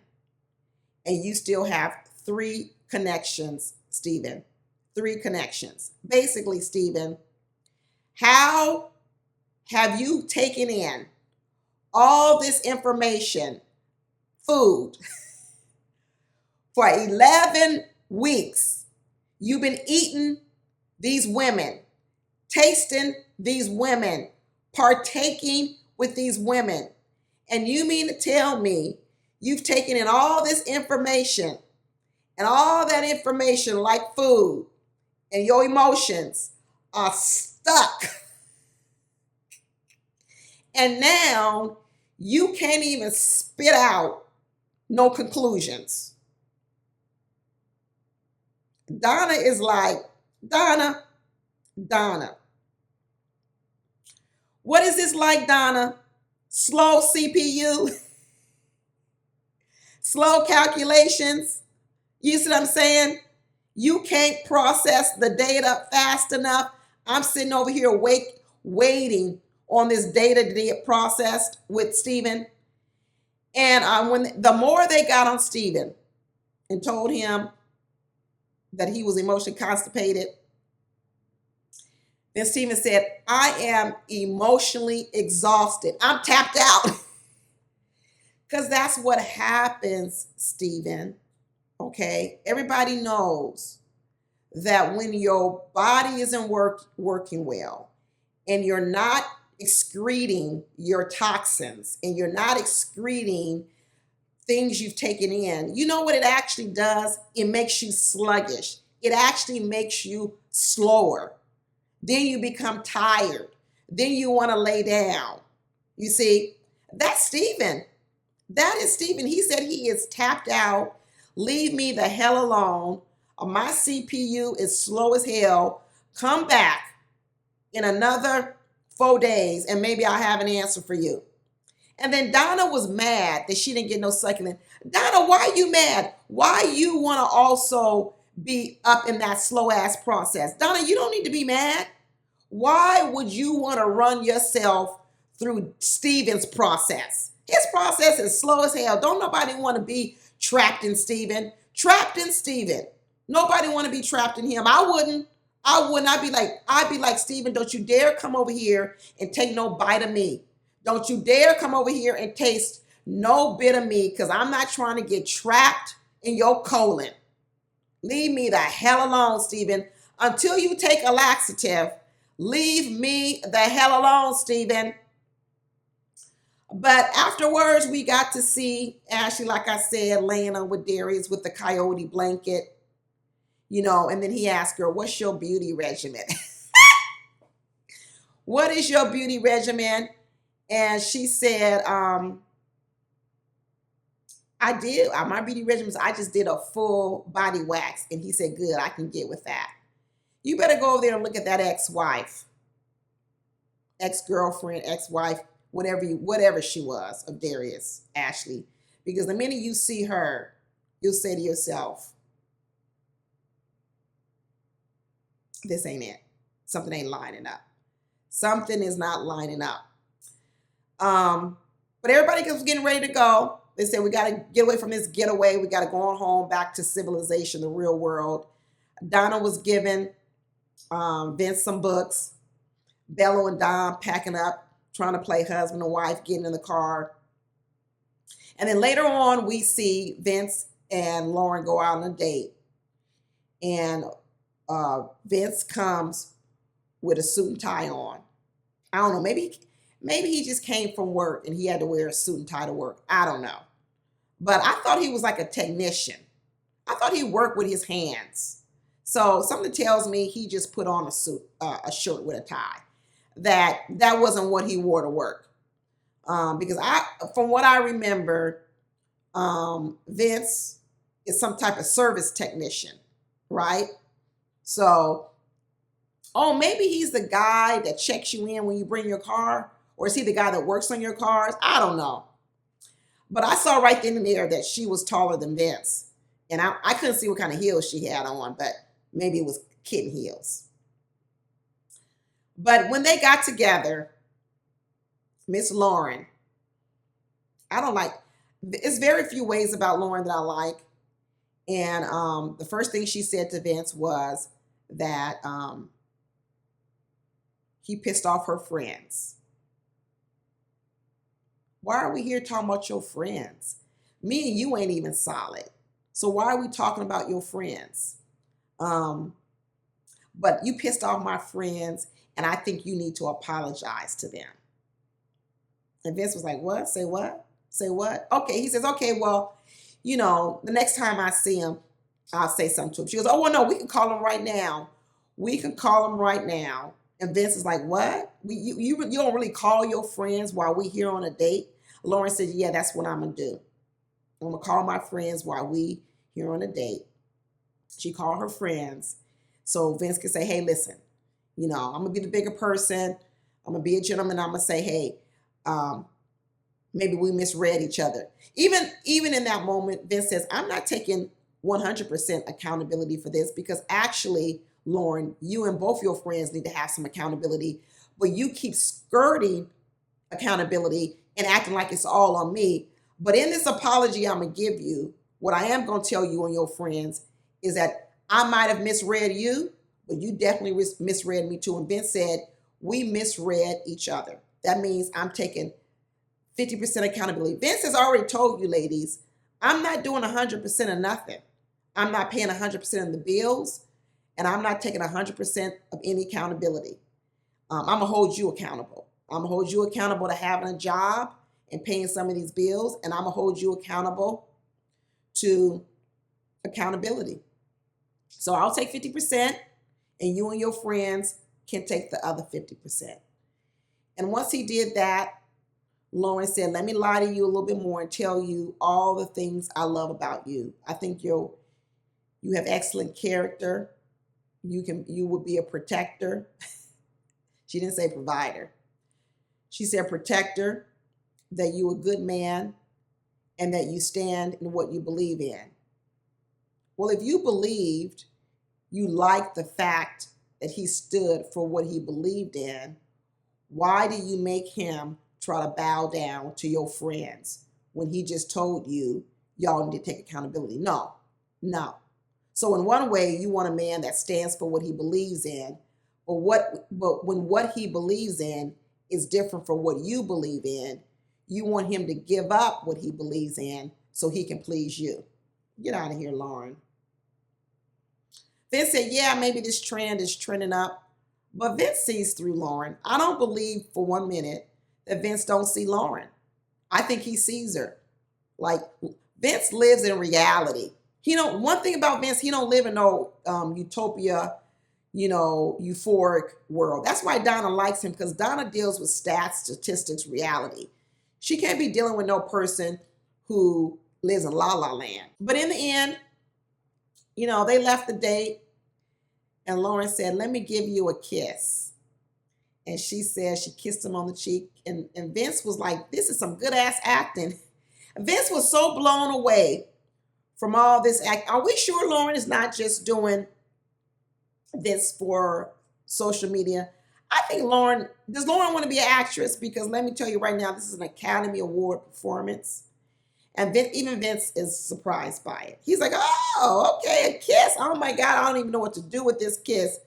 And you still have 3 connections, Stephen. 3 connections. Basically, Stephen, how have you taken in all this information, food, for 11 weeks? You've been eating these women, tasting these women, partaking with these women. And you mean to tell me you've taken in all this information, and all that information, like food, and your emotions are stuck. And now you can't even spit out no conclusions. Donna is like, Donna, what is this like, Donna? Slow CPU? Slow calculations? You see what I'm saying? You can't process the data fast enough. I'm sitting over here waiting on this data to get processed with Stephen. And when the more they got on Stephen and told him that he was emotionally constipated, then Stephen said, I am emotionally exhausted. I'm tapped out. Because that's what happens, Stephen. Okay? Everybody knows that when your body isn't working well, and you're not excreting your toxins, and you're not excreting things you've taken in, you know what it actually does? It makes you sluggish. It actually makes you slower. Then you become tired. Then you want to lay down. You see, that's Stephen. That is Stephen. He said he is tapped out. Leave me the hell alone. My CPU is slow as hell. Come back in another 4 days and maybe I'll have an answer for you. And then Donna was mad that she didn't get no succulent. Donna, why are you mad? Why you want to also be up in that slow ass process? Donna, you don't need to be mad. Why would you want to run yourself through Stephen's process? His process is slow as hell. Don't nobody want to be trapped in Stephen. Trapped in Stephen. Nobody want to be trapped in him. I wouldn't. I'd be like, Stephen, don't you dare come over here and take no bite of me. Don't you dare come over here and taste no bit of me, because I'm not trying to get trapped in your colon. Leave me the hell alone, Stephen. Until you take a laxative, leave me the hell alone, Stephen. But afterwards, we got to see Ashley, like I said, laying on with Darius with the coyote blanket. You know, and then he asked her, what's your beauty regimen? What is your beauty regimen? And she said, my beauty regimen is I just did a full body wax. And he said, good, I can get with that. You better go over there and look at that ex-wife, ex-girlfriend, ex-wife, whatever she was of Darius, Ashley. Because the minute you see her, you'll say to yourself, this ain't it. Something ain't lining up. Something is not lining up. But everybody was getting ready to go. They said, we got to get away from this getaway. We got to go on home back to civilization, the real world. Donna was given Vince some books. Bello and Dom packing up, trying to play husband and wife, getting in the car. And then later on, we see Vince and Lauren go out on a date. And Vince comes with a suit and tie on. I don't know, maybe he just came from work and he had to wear a suit and tie to work. I don't know. But I thought he was like a technician. I thought he worked with his hands. So something tells me he just put on a suit, a shirt with a tie. That wasn't what he wore to work. Because from what I remember, Vince is some type of service technician, right? So, oh, maybe he's the guy that checks you in when you bring your car, or is he the guy that works on your cars? I don't know. But I saw right then and there that she was taller than Vince. And I couldn't see what kind of heels she had on, but maybe it was kitten heels. But when they got together, Miss Lauren, I don't like, it's very few ways about Lauren that I like. And the first thing she said to Vince was that he pissed off her friends. Why are we here talking about your friends? Me and you ain't even solid. So why are we talking about your friends? But you pissed off my friends, and I think you need to apologize to them. And Vince was like, what? Say what? Say what? Okay. He says, okay, well, the next time I see him, I'll say something to him. She goes, oh, well, no, we can call him right now. We can call him right now. And Vince is like, what? You don't really call your friends while we here on a date? Lauren said, yeah, that's what I'm going to do. I'm going to call my friends while we here on a date. She called her friends. So Vince can say, hey, listen, I'm going to be the bigger person. I'm going to be a gentleman. I'm going to say, hey, maybe we misread each other. Even in that moment, Vince says, I'm not taking 100% accountability for this, because actually, Lauren, you and both your friends need to have some accountability, but you keep skirting accountability and acting like it's all on me. But in this apology I'm going to give you, what I am going to tell you and your friends is that I might have misread you, but you definitely misread me too. And Vince said, we misread each other. That means I'm taking 50% accountability. Vince has already told you, ladies, I'm not doing 100% of nothing. I'm not paying 100% of the bills, and I'm not taking 100% of any accountability. I'm going to hold you accountable. I'm going to hold you accountable to having a job and paying some of these bills, and I'm going to hold you accountable to accountability. So I'll take 50%, and you and your friends can take the other 50%. And once he did that, Lauren said, let me lie to you a little bit more and tell you all the things I love about you. I think you have excellent character. You would be a protector. She didn't say provider. She said protector, that you're a good man, and that you stand in what you believe in. Well, if you believed you liked the fact that he stood for what he believed in, why do you make him try to bow down to your friends when he just told you y'all need to take accountability? No. So in one way, you want a man that stands for what he believes in, but when what he believes in is different from what you believe in, you want him to give up what he believes in so he can please you. Get out of here, Lauren. Vince said, yeah, maybe this trend is trending up, but Vince sees through Lauren. I don't believe for 1 minute that Vince don't see Lauren. I think he sees her. Like, Vince lives in reality. One thing about Vince, he don't live in no utopia, euphoric world. That's why Donna likes him, because Donna deals with stats, statistics, reality. She can't be dealing with no person who lives in la la land. But in the end, they left the date, and Lauren said, let me give you a kiss. And she said she kissed him on the cheek. And Vince was like, this is some good ass acting. Vince was so blown away from all this act. Are we sure Lauren is not just doing this for social media? I think does Lauren want to be an actress? Because let me tell you right now, this is an Academy Award performance. And even Vince is surprised by it. He's like, oh, okay, a kiss. Oh my God, I don't even know what to do with this kiss.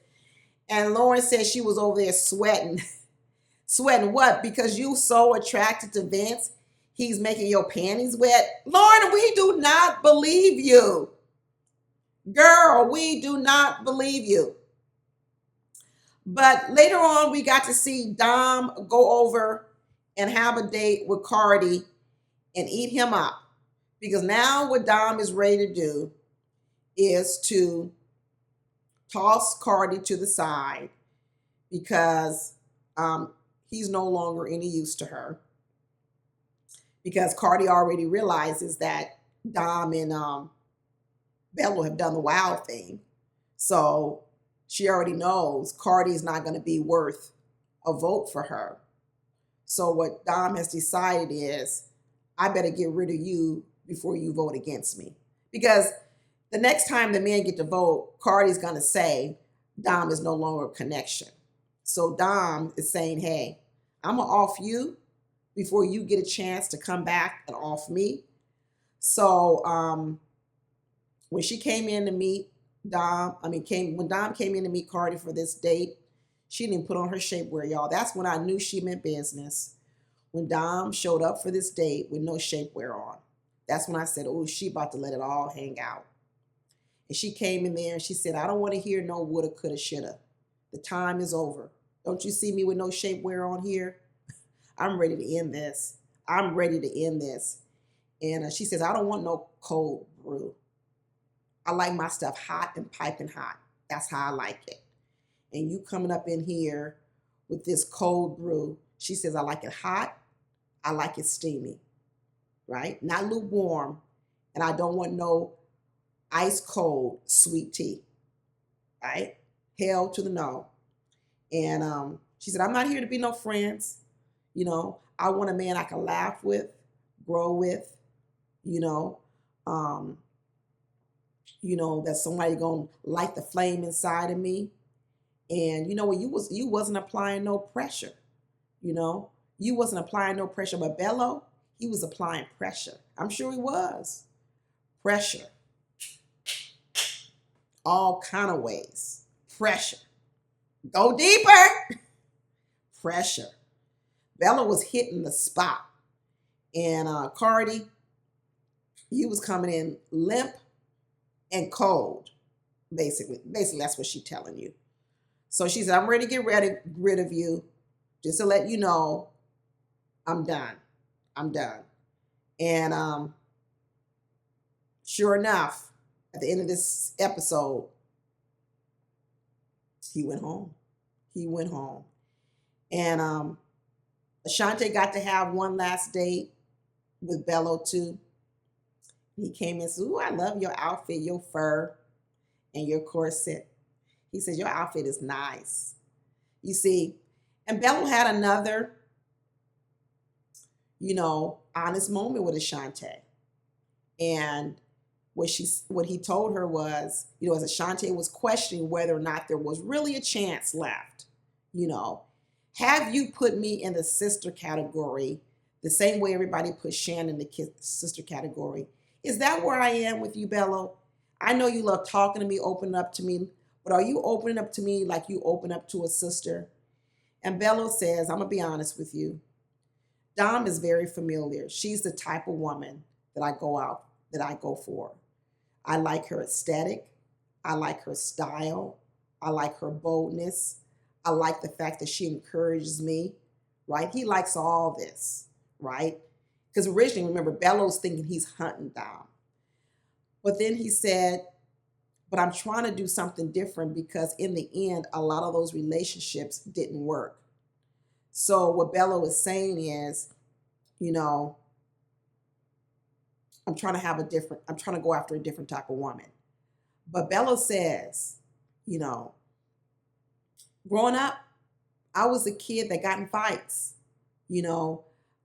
And Lauren said she was over there sweating. Sweating what? Because you so attracted to Vince, he's making your panties wet. Lauren, we do not believe you. Girl, we do not believe you. But later on, we got to see Dom go over and have a date with Cardi and eat him up. Because now what Dom is ready to do is to toss Cardi to the side because he's no longer any use to her. Because Cardi already realizes that Dom and Bello have done the wild thing. So she already knows Cardi is not going to be worth a vote for her. So what Dom has decided is, I better get rid of you before you vote against me. Because the next time the men get to vote, Cardi's going to say Dom is no longer a connection. So Dom is saying, hey, I'm going to off you before you get a chance to come back and off me. So when she came in to meet when Dom came in to meet Cardi for this date, she didn't put on her shapewear, y'all. That's when I knew she meant business. When Dom showed up for this date with no shapewear on. That's when I said, oh, she about to let it all hang out. And she came in there and she said, I don't want to hear no woulda, coulda, shoulda. The time is over. Don't you see me with no shapewear on here? I'm ready to end this. I'm ready to end this. And she says, I don't want no cold brew. I like my stuff hot and piping hot. That's how I like it. And you coming up in here with this cold brew. She says, I like it hot. I like it steamy, right? Not lukewarm. And I don't want no ice cold sweet tea, right? Hell to the no. And she said, I'm not here to be no friends. You know, I want a man I can laugh with, grow with, that somebody gonna light the flame inside of me. And you wasn't applying no pressure, you wasn't applying no pressure. But Bello, he was applying pressure. I'm sure he was. Pressure. All kind of ways. Pressure. Go deeper. Pressure. Bello was hitting the spot. And Cardi, he was coming in limp and cold, basically. Basically, that's what she's telling you. So she said, I'm ready to get rid of you. Just to let you know, I'm done. I'm done. And sure enough, at the end of this episode, he went home. He went home. And Ashante got to have one last date with Bello too. He came in and said, ooh, I love your outfit, your fur, and your corset. He says, your outfit is nice. You see, and Bello had another, honest moment with Ashante. And what he told her was, as Ashante was questioning whether or not there was really a chance left, have you put me in the sister category the same way everybody put Shannon in the sister category? Is that where I am with you, Bello? I know you love talking to me, opening up to me, but are you opening up to me like you open up to a sister? And Bello says, I'm going to be honest with you. Dom is very familiar. She's the type of woman that I go for. I like her aesthetic. I like her style. I like her boldness. I like the fact that she encourages me, right? He likes all this, right? Because originally, remember, Bello's thinking he's hunting Dom. But then he said, but I'm trying to do something different because in the end, a lot of those relationships didn't work. So what Bello is saying is, I'm trying to go after a different type of woman. But Bello says, growing up, I was a kid that got in fights.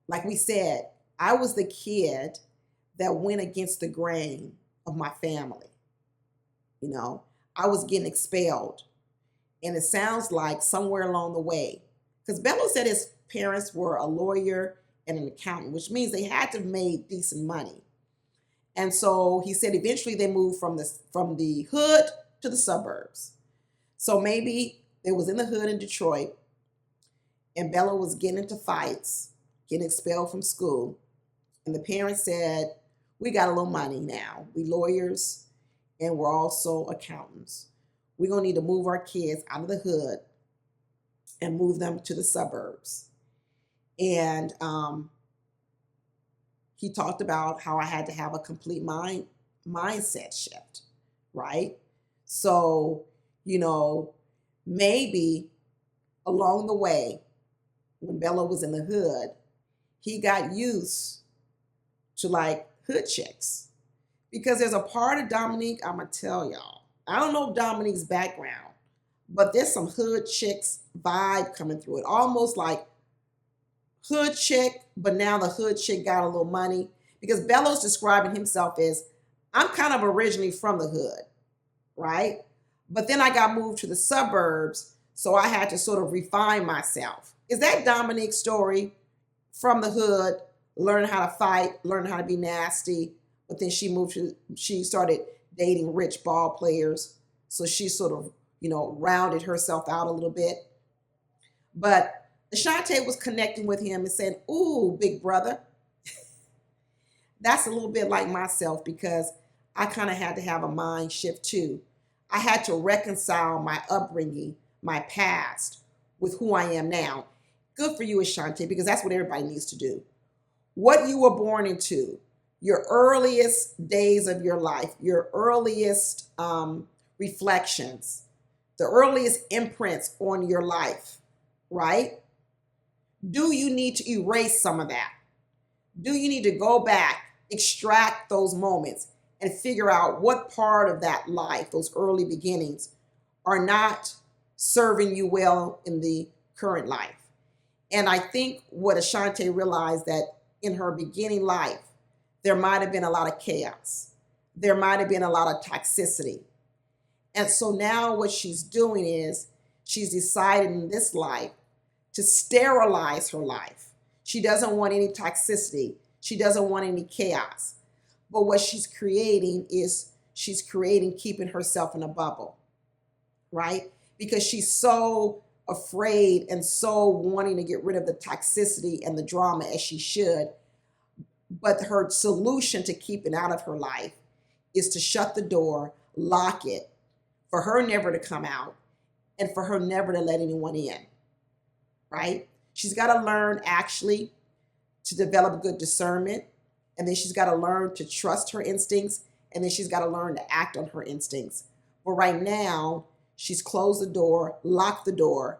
Like we said, I was the kid that went against the grain of my family. I was getting expelled. And it sounds like somewhere along the way, because Bello said his parents were a lawyer and an accountant, which means they had to have made decent money. And so he said eventually they moved from the hood to the suburbs. So maybe They was in the hood in Detroit, and Bello was getting into fights, getting expelled from school. And the parents said, we got a little money now. We lawyers and we're also accountants. We're going to need to move our kids out of the hood and move them to the suburbs. And he talked about how I had to have a complete mindset shift, right? So, maybe along the way, when Bello was in the hood, he got used to like hood chicks. Because there's a part of Dominique, I'm going to tell y'all. I don't know Dominique's background, but there's some hood chicks vibe coming through it. Almost like hood chick, but now the hood chick got a little money. Because Bello's describing himself as, I'm kind of originally from the hood, right? But then I got moved to the suburbs, so I had to sort of refine myself. Is that Dominique's story? From the hood, learn how to fight, learn how to be nasty, but then she started dating rich ball players. So she sort of, rounded herself out a little bit. But Ashante was connecting with him and saying, ooh, big brother. That's a little bit like myself, because I kind of had to have a mind shift too. I had to reconcile my upbringing, my past, with who I am now. Good for you, Ashante, because that's what everybody needs to do. What you were born into, your earliest days of your life, your earliest reflections, the earliest imprints on your life, right? Do you need to erase some of that? Do you need to go back, extract those moments, and figure out what part of that life, those early beginnings, are not serving you well in the current life? And I think what Ashante realized, that in her beginning life, there might have been a lot of chaos. There might have been a lot of toxicity. And so now what she's doing is she's decided in this life to sterilize her life. She doesn't want any toxicity. She doesn't want any chaos. But what she's creating is keeping herself in a bubble, right? Because she's so afraid and so wanting to get rid of the toxicity and the drama, as she should. But her solution to keep it out of her life is to shut the door, lock it, for her never to come out, and for her never to let anyone in, right? She's got to learn actually to develop good discernment, and then she's got to learn to trust her instincts, and then she's got to learn to act on her instincts. But right now, she's closed the door, locked the door,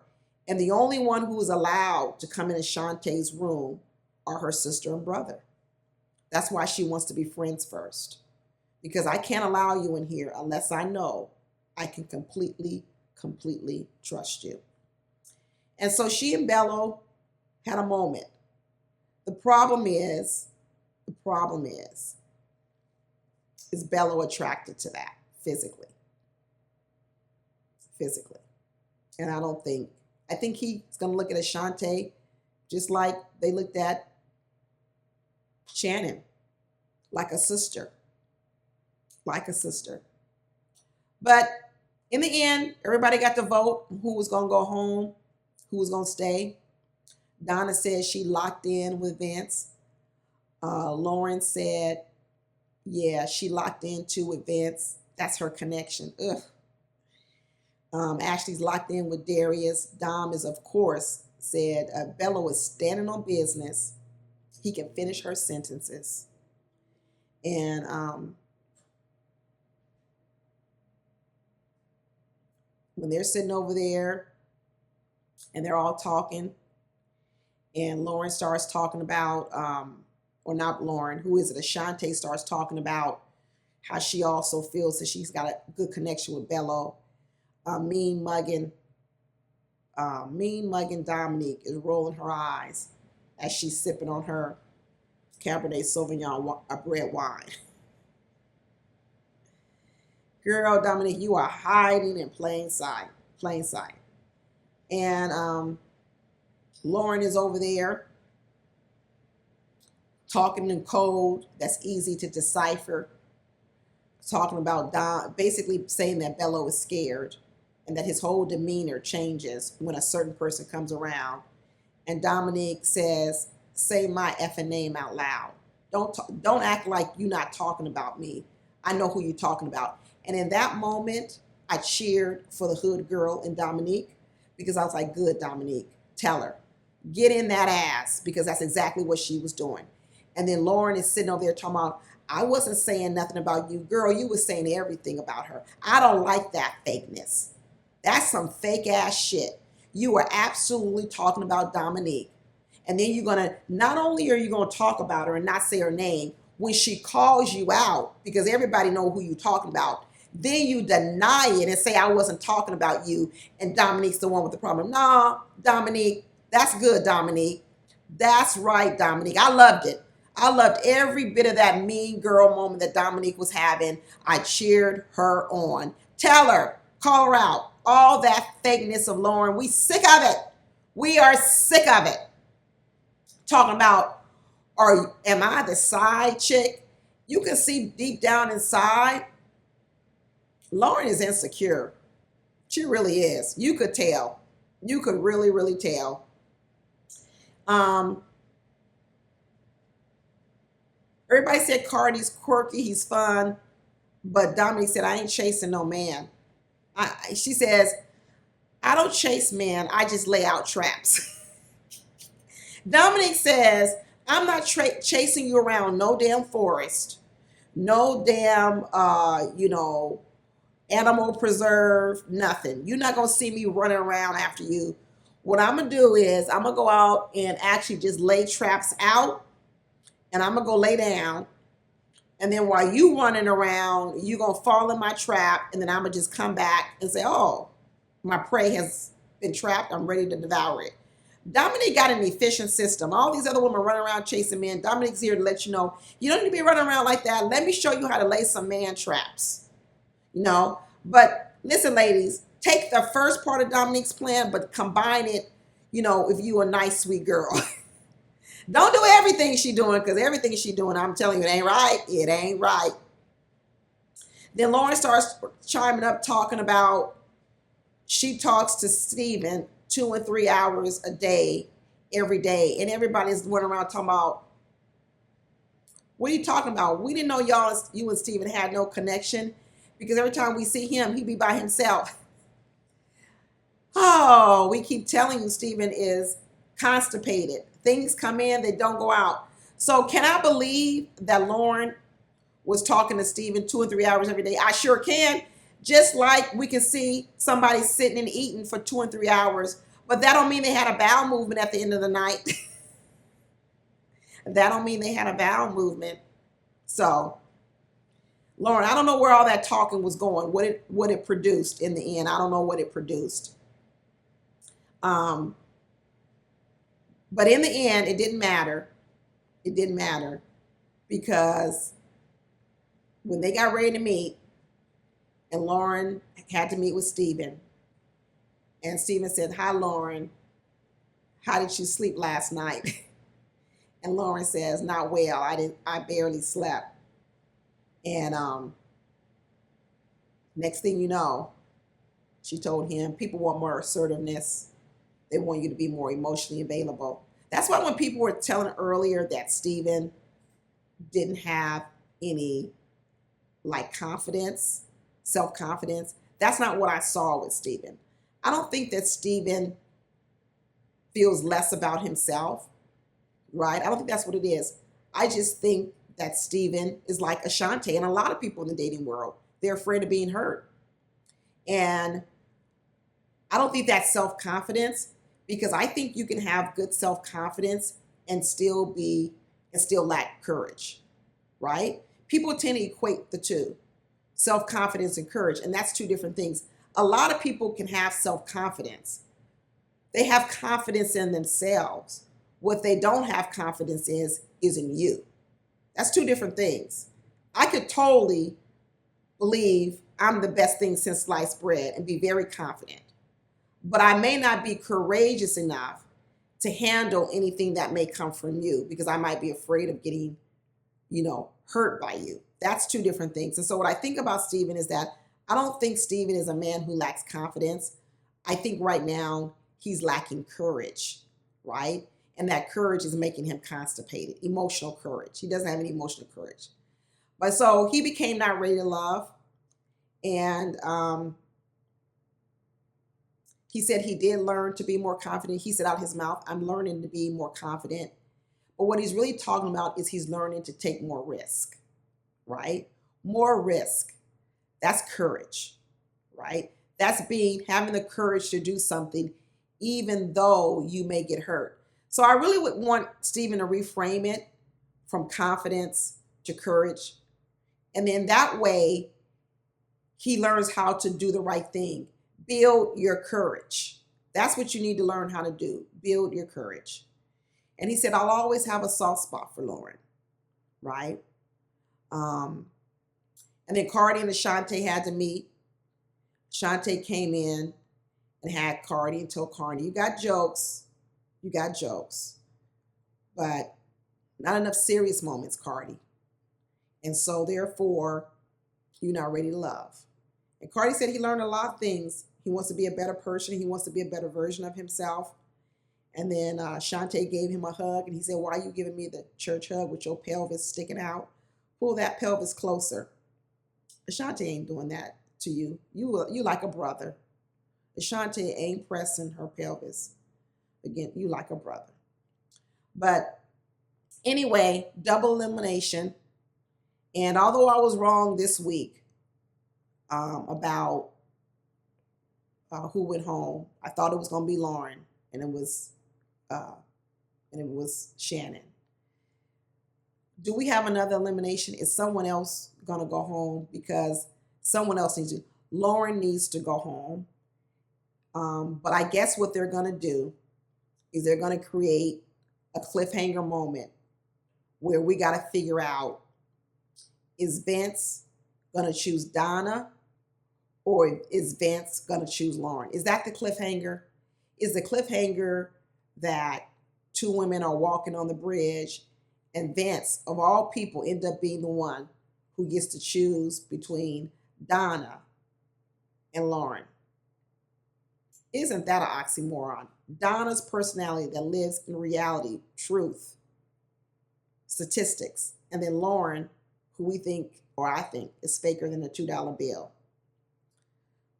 and the only one who is allowed to come in Ashante's room are her sister and brother. That's why she wants to be friends first, because I can't allow you in here unless I know I can completely trust you. And so she and Bello had a moment. The problem is Bello attracted to that physically? And I think he's going to look at Ashante just like they looked at Shannon, like a sister. But in the end, everybody got to vote who was going to go home, who was going to stay. Donna said she locked in with Vince. Lauren said, yeah, she locked in too with Vince. That's her connection. Ugh. Ashley's locked in with Darius. Dom is, of course, said Bello is standing on business. He can finish her sentences. And when they're sitting over there and they're all talking, and Lauren starts talking about, or not Lauren, who is it? Ashante starts talking about how she also feels that she's got a good connection with Bello. Mean mugging Dominique is rolling her eyes as she's sipping on her Cabernet Sauvignon red wine. Girl, Dominique, you are hiding in plain sight. And Lauren is over there talking in code that's easy to decipher, talking about Dom, basically saying that Bello is scared. and that his whole demeanor changes when a certain person comes around. And Dominique says, say my effing name out loud. Don't act like you're not talking about me. I know who you're talking about. And in that moment, I cheered for the hood girl in Dominique, because I was like, good, Dominique, tell her. Get in that ass, because that's exactly what she was doing. And then Lauren is sitting over there talking about, I wasn't saying nothing about you. Girl, you were saying everything about her. I don't like that fakeness. That's some fake ass shit. You are absolutely talking about Dominique. And then you're going to, not only are you going to talk about her and not say her name, when she calls you out, because everybody know who you're talking about, then you deny it and say, I wasn't talking about you, and Dominique's the one with the problem. No, Dominique, that's good, Dominique. That's right, Dominique. I loved it. I loved every bit of that mean girl moment that Dominique was having. I cheered her on. Tell her, call her out. All that fakeness of Lauren, we sick of it. We are sick of it. Talking about, am I the side chick? You can see deep down inside, Lauren is insecure. She really is. You could tell. You could really, really tell. Everybody said Cardi's quirky, he's fun, but Dominique said, I ain't chasing no man. She says, I don't chase men, I just lay out traps. Dominique says, I'm not chasing you around no damn forest, no damn, animal preserve, nothing. You're not going to see me running around after you. What I'm going to do is I'm going to go out and actually just lay traps out, and I'm going to go lay down. And then while you running around, you're going to fall in my trap, and then I'm going to just come back and say, oh, my prey has been trapped. I'm ready to devour it. Dominique got an efficient system. All these other women running around chasing men. Dominique's here to let you know, you don't need to be running around like that. Let me show you how to lay some man traps. But listen, ladies, take the first part of Dominique's plan, but combine it, if you a nice, sweet girl. Don't do everything she doing, because everything she doing, I'm telling you, it ain't right. It ain't right. Then Lauren starts chiming up, talking about she talks to Steven 2 and 3 hours a day, every day. And everybody's running around talking about, what are you talking about? We didn't know you and Steven had no connection, because every time we see him, he be by himself. Oh, we keep telling you Steven is constipated. Things come in, they don't go out. So can I believe that Lauren was talking to Steven 2 and 3 hours every day? I sure can. Just like we can see somebody sitting and eating for 2 and 3 hours, but that don't mean they had a bowel movement at the end of the night. That don't mean they had a bowel movement. So, Lauren, I don't know where all that talking was going, what it produced in the end. I don't know what it produced. But in the end, it didn't matter. It didn't matter, because when they got ready to meet, and Lauren had to meet with Steven, and Steven said, hi, Lauren. How did you sleep last night? And Lauren says, not well. I barely slept. And next thing you know, she told him, people want more assertiveness. They want you to be more emotionally available. That's why when people were telling earlier that Steven didn't have any confidence, self-confidence, that's not what I saw with Steven. I don't think that Steven feels less about himself, right? I don't think that's what it is. I just think that Steven is like Ashante and a lot of people in the dating world. They're afraid of being hurt. And I don't think that's self-confidence, because I think you can have good self-confidence and still lack courage, right? People tend to equate the two, self-confidence and courage, and that's two different things. A lot of people can have self-confidence. They have confidence in themselves. What they don't have confidence is in you. That's two different things. I could totally believe I'm the best thing since sliced bread and be very confident. But I may not be courageous enough to handle anything that may come from you, because I might be afraid of getting, hurt by you. That's two different things. And so what I think about Steven is that I don't think Stephen is a man who lacks confidence. I think right now he's lacking courage, right? And that courage is making him constipated. Emotional courage. He doesn't have any emotional courage. But so he became not ready to love. And he said he did learn to be more confident. He said out his mouth, I'm learning to be more confident. But what he's really talking about is he's learning to take more risk, right? More risk. That's courage, right? That's having the courage to do something even though you may get hurt. So I really would want Stephen to reframe it from confidence to courage. And then that way, he learns how to do the right thing. Build your courage. That's what you need to learn how to do. Build your courage. And he said, I'll always have a soft spot for Lauren, right? And then Cardi and Ashante had to meet. Ashante came in and had Cardi and told Cardi, you got jokes, but not enough serious moments, Cardi. And so therefore, you're not ready to love. And Cardi said he learned a lot of things. He wants to be a better person. He wants to be a better version of himself. And then Ashante gave him a hug, and he said, why are you giving me the church hug with your pelvis sticking out? Pull that pelvis closer. Ashante ain't doing that to you. You like a brother. Ashante ain't pressing her pelvis. Again, you like a brother. But anyway, double elimination. And although I was wrong this week about who went home, I thought it was going to be Lauren, and it was Shannon. Do we have another elimination? Is someone else going to go home? Because someone else needs to. Lauren needs to go home. But I guess what they're going to do is they're going to create a cliffhanger moment where we got to figure out, is Vince going to choose Donna, or is Vince going to choose Lauren? Is that the cliffhanger? Is the cliffhanger that two women are walking on the bridge and Vince, of all people, end up being the one who gets to choose between Donna and Lauren? Isn't that an oxymoron? Donna's personality that lives in reality, truth, statistics, and then Lauren, who we think, or I think, is faker than a $2 bill.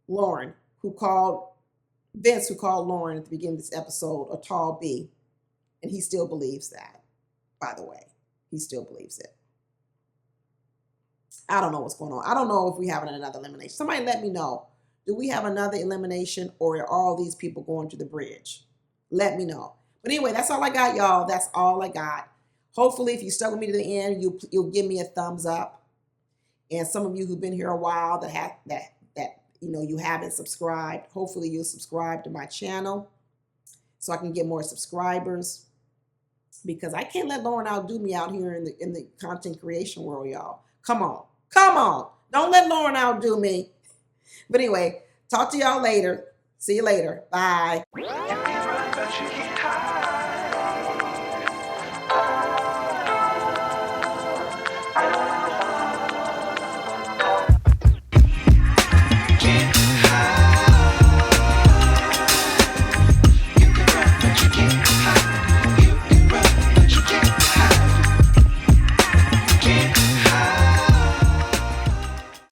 Lauren, Vince, who called Lauren at the beginning of this episode a tall B, and he still believes that, by the way. He still believes it. I don't know what's going on. I don't know if we have another elimination. Somebody let me know. Do we have another elimination, or are all these people going to the bridge? Let me know. But anyway, that's all I got, y'all. That's all I got. Hopefully, if you stuck with me to the end, you'll give me a thumbs up. And some of you who've been here a while that you haven't subscribed, hopefully you'll subscribe to my channel so I can get more subscribers. Because I can't let Lauren outdo me out here in the content creation world, y'all. Come on. Don't let Lauren outdo me. But anyway, talk to y'all later. See you later. Bye.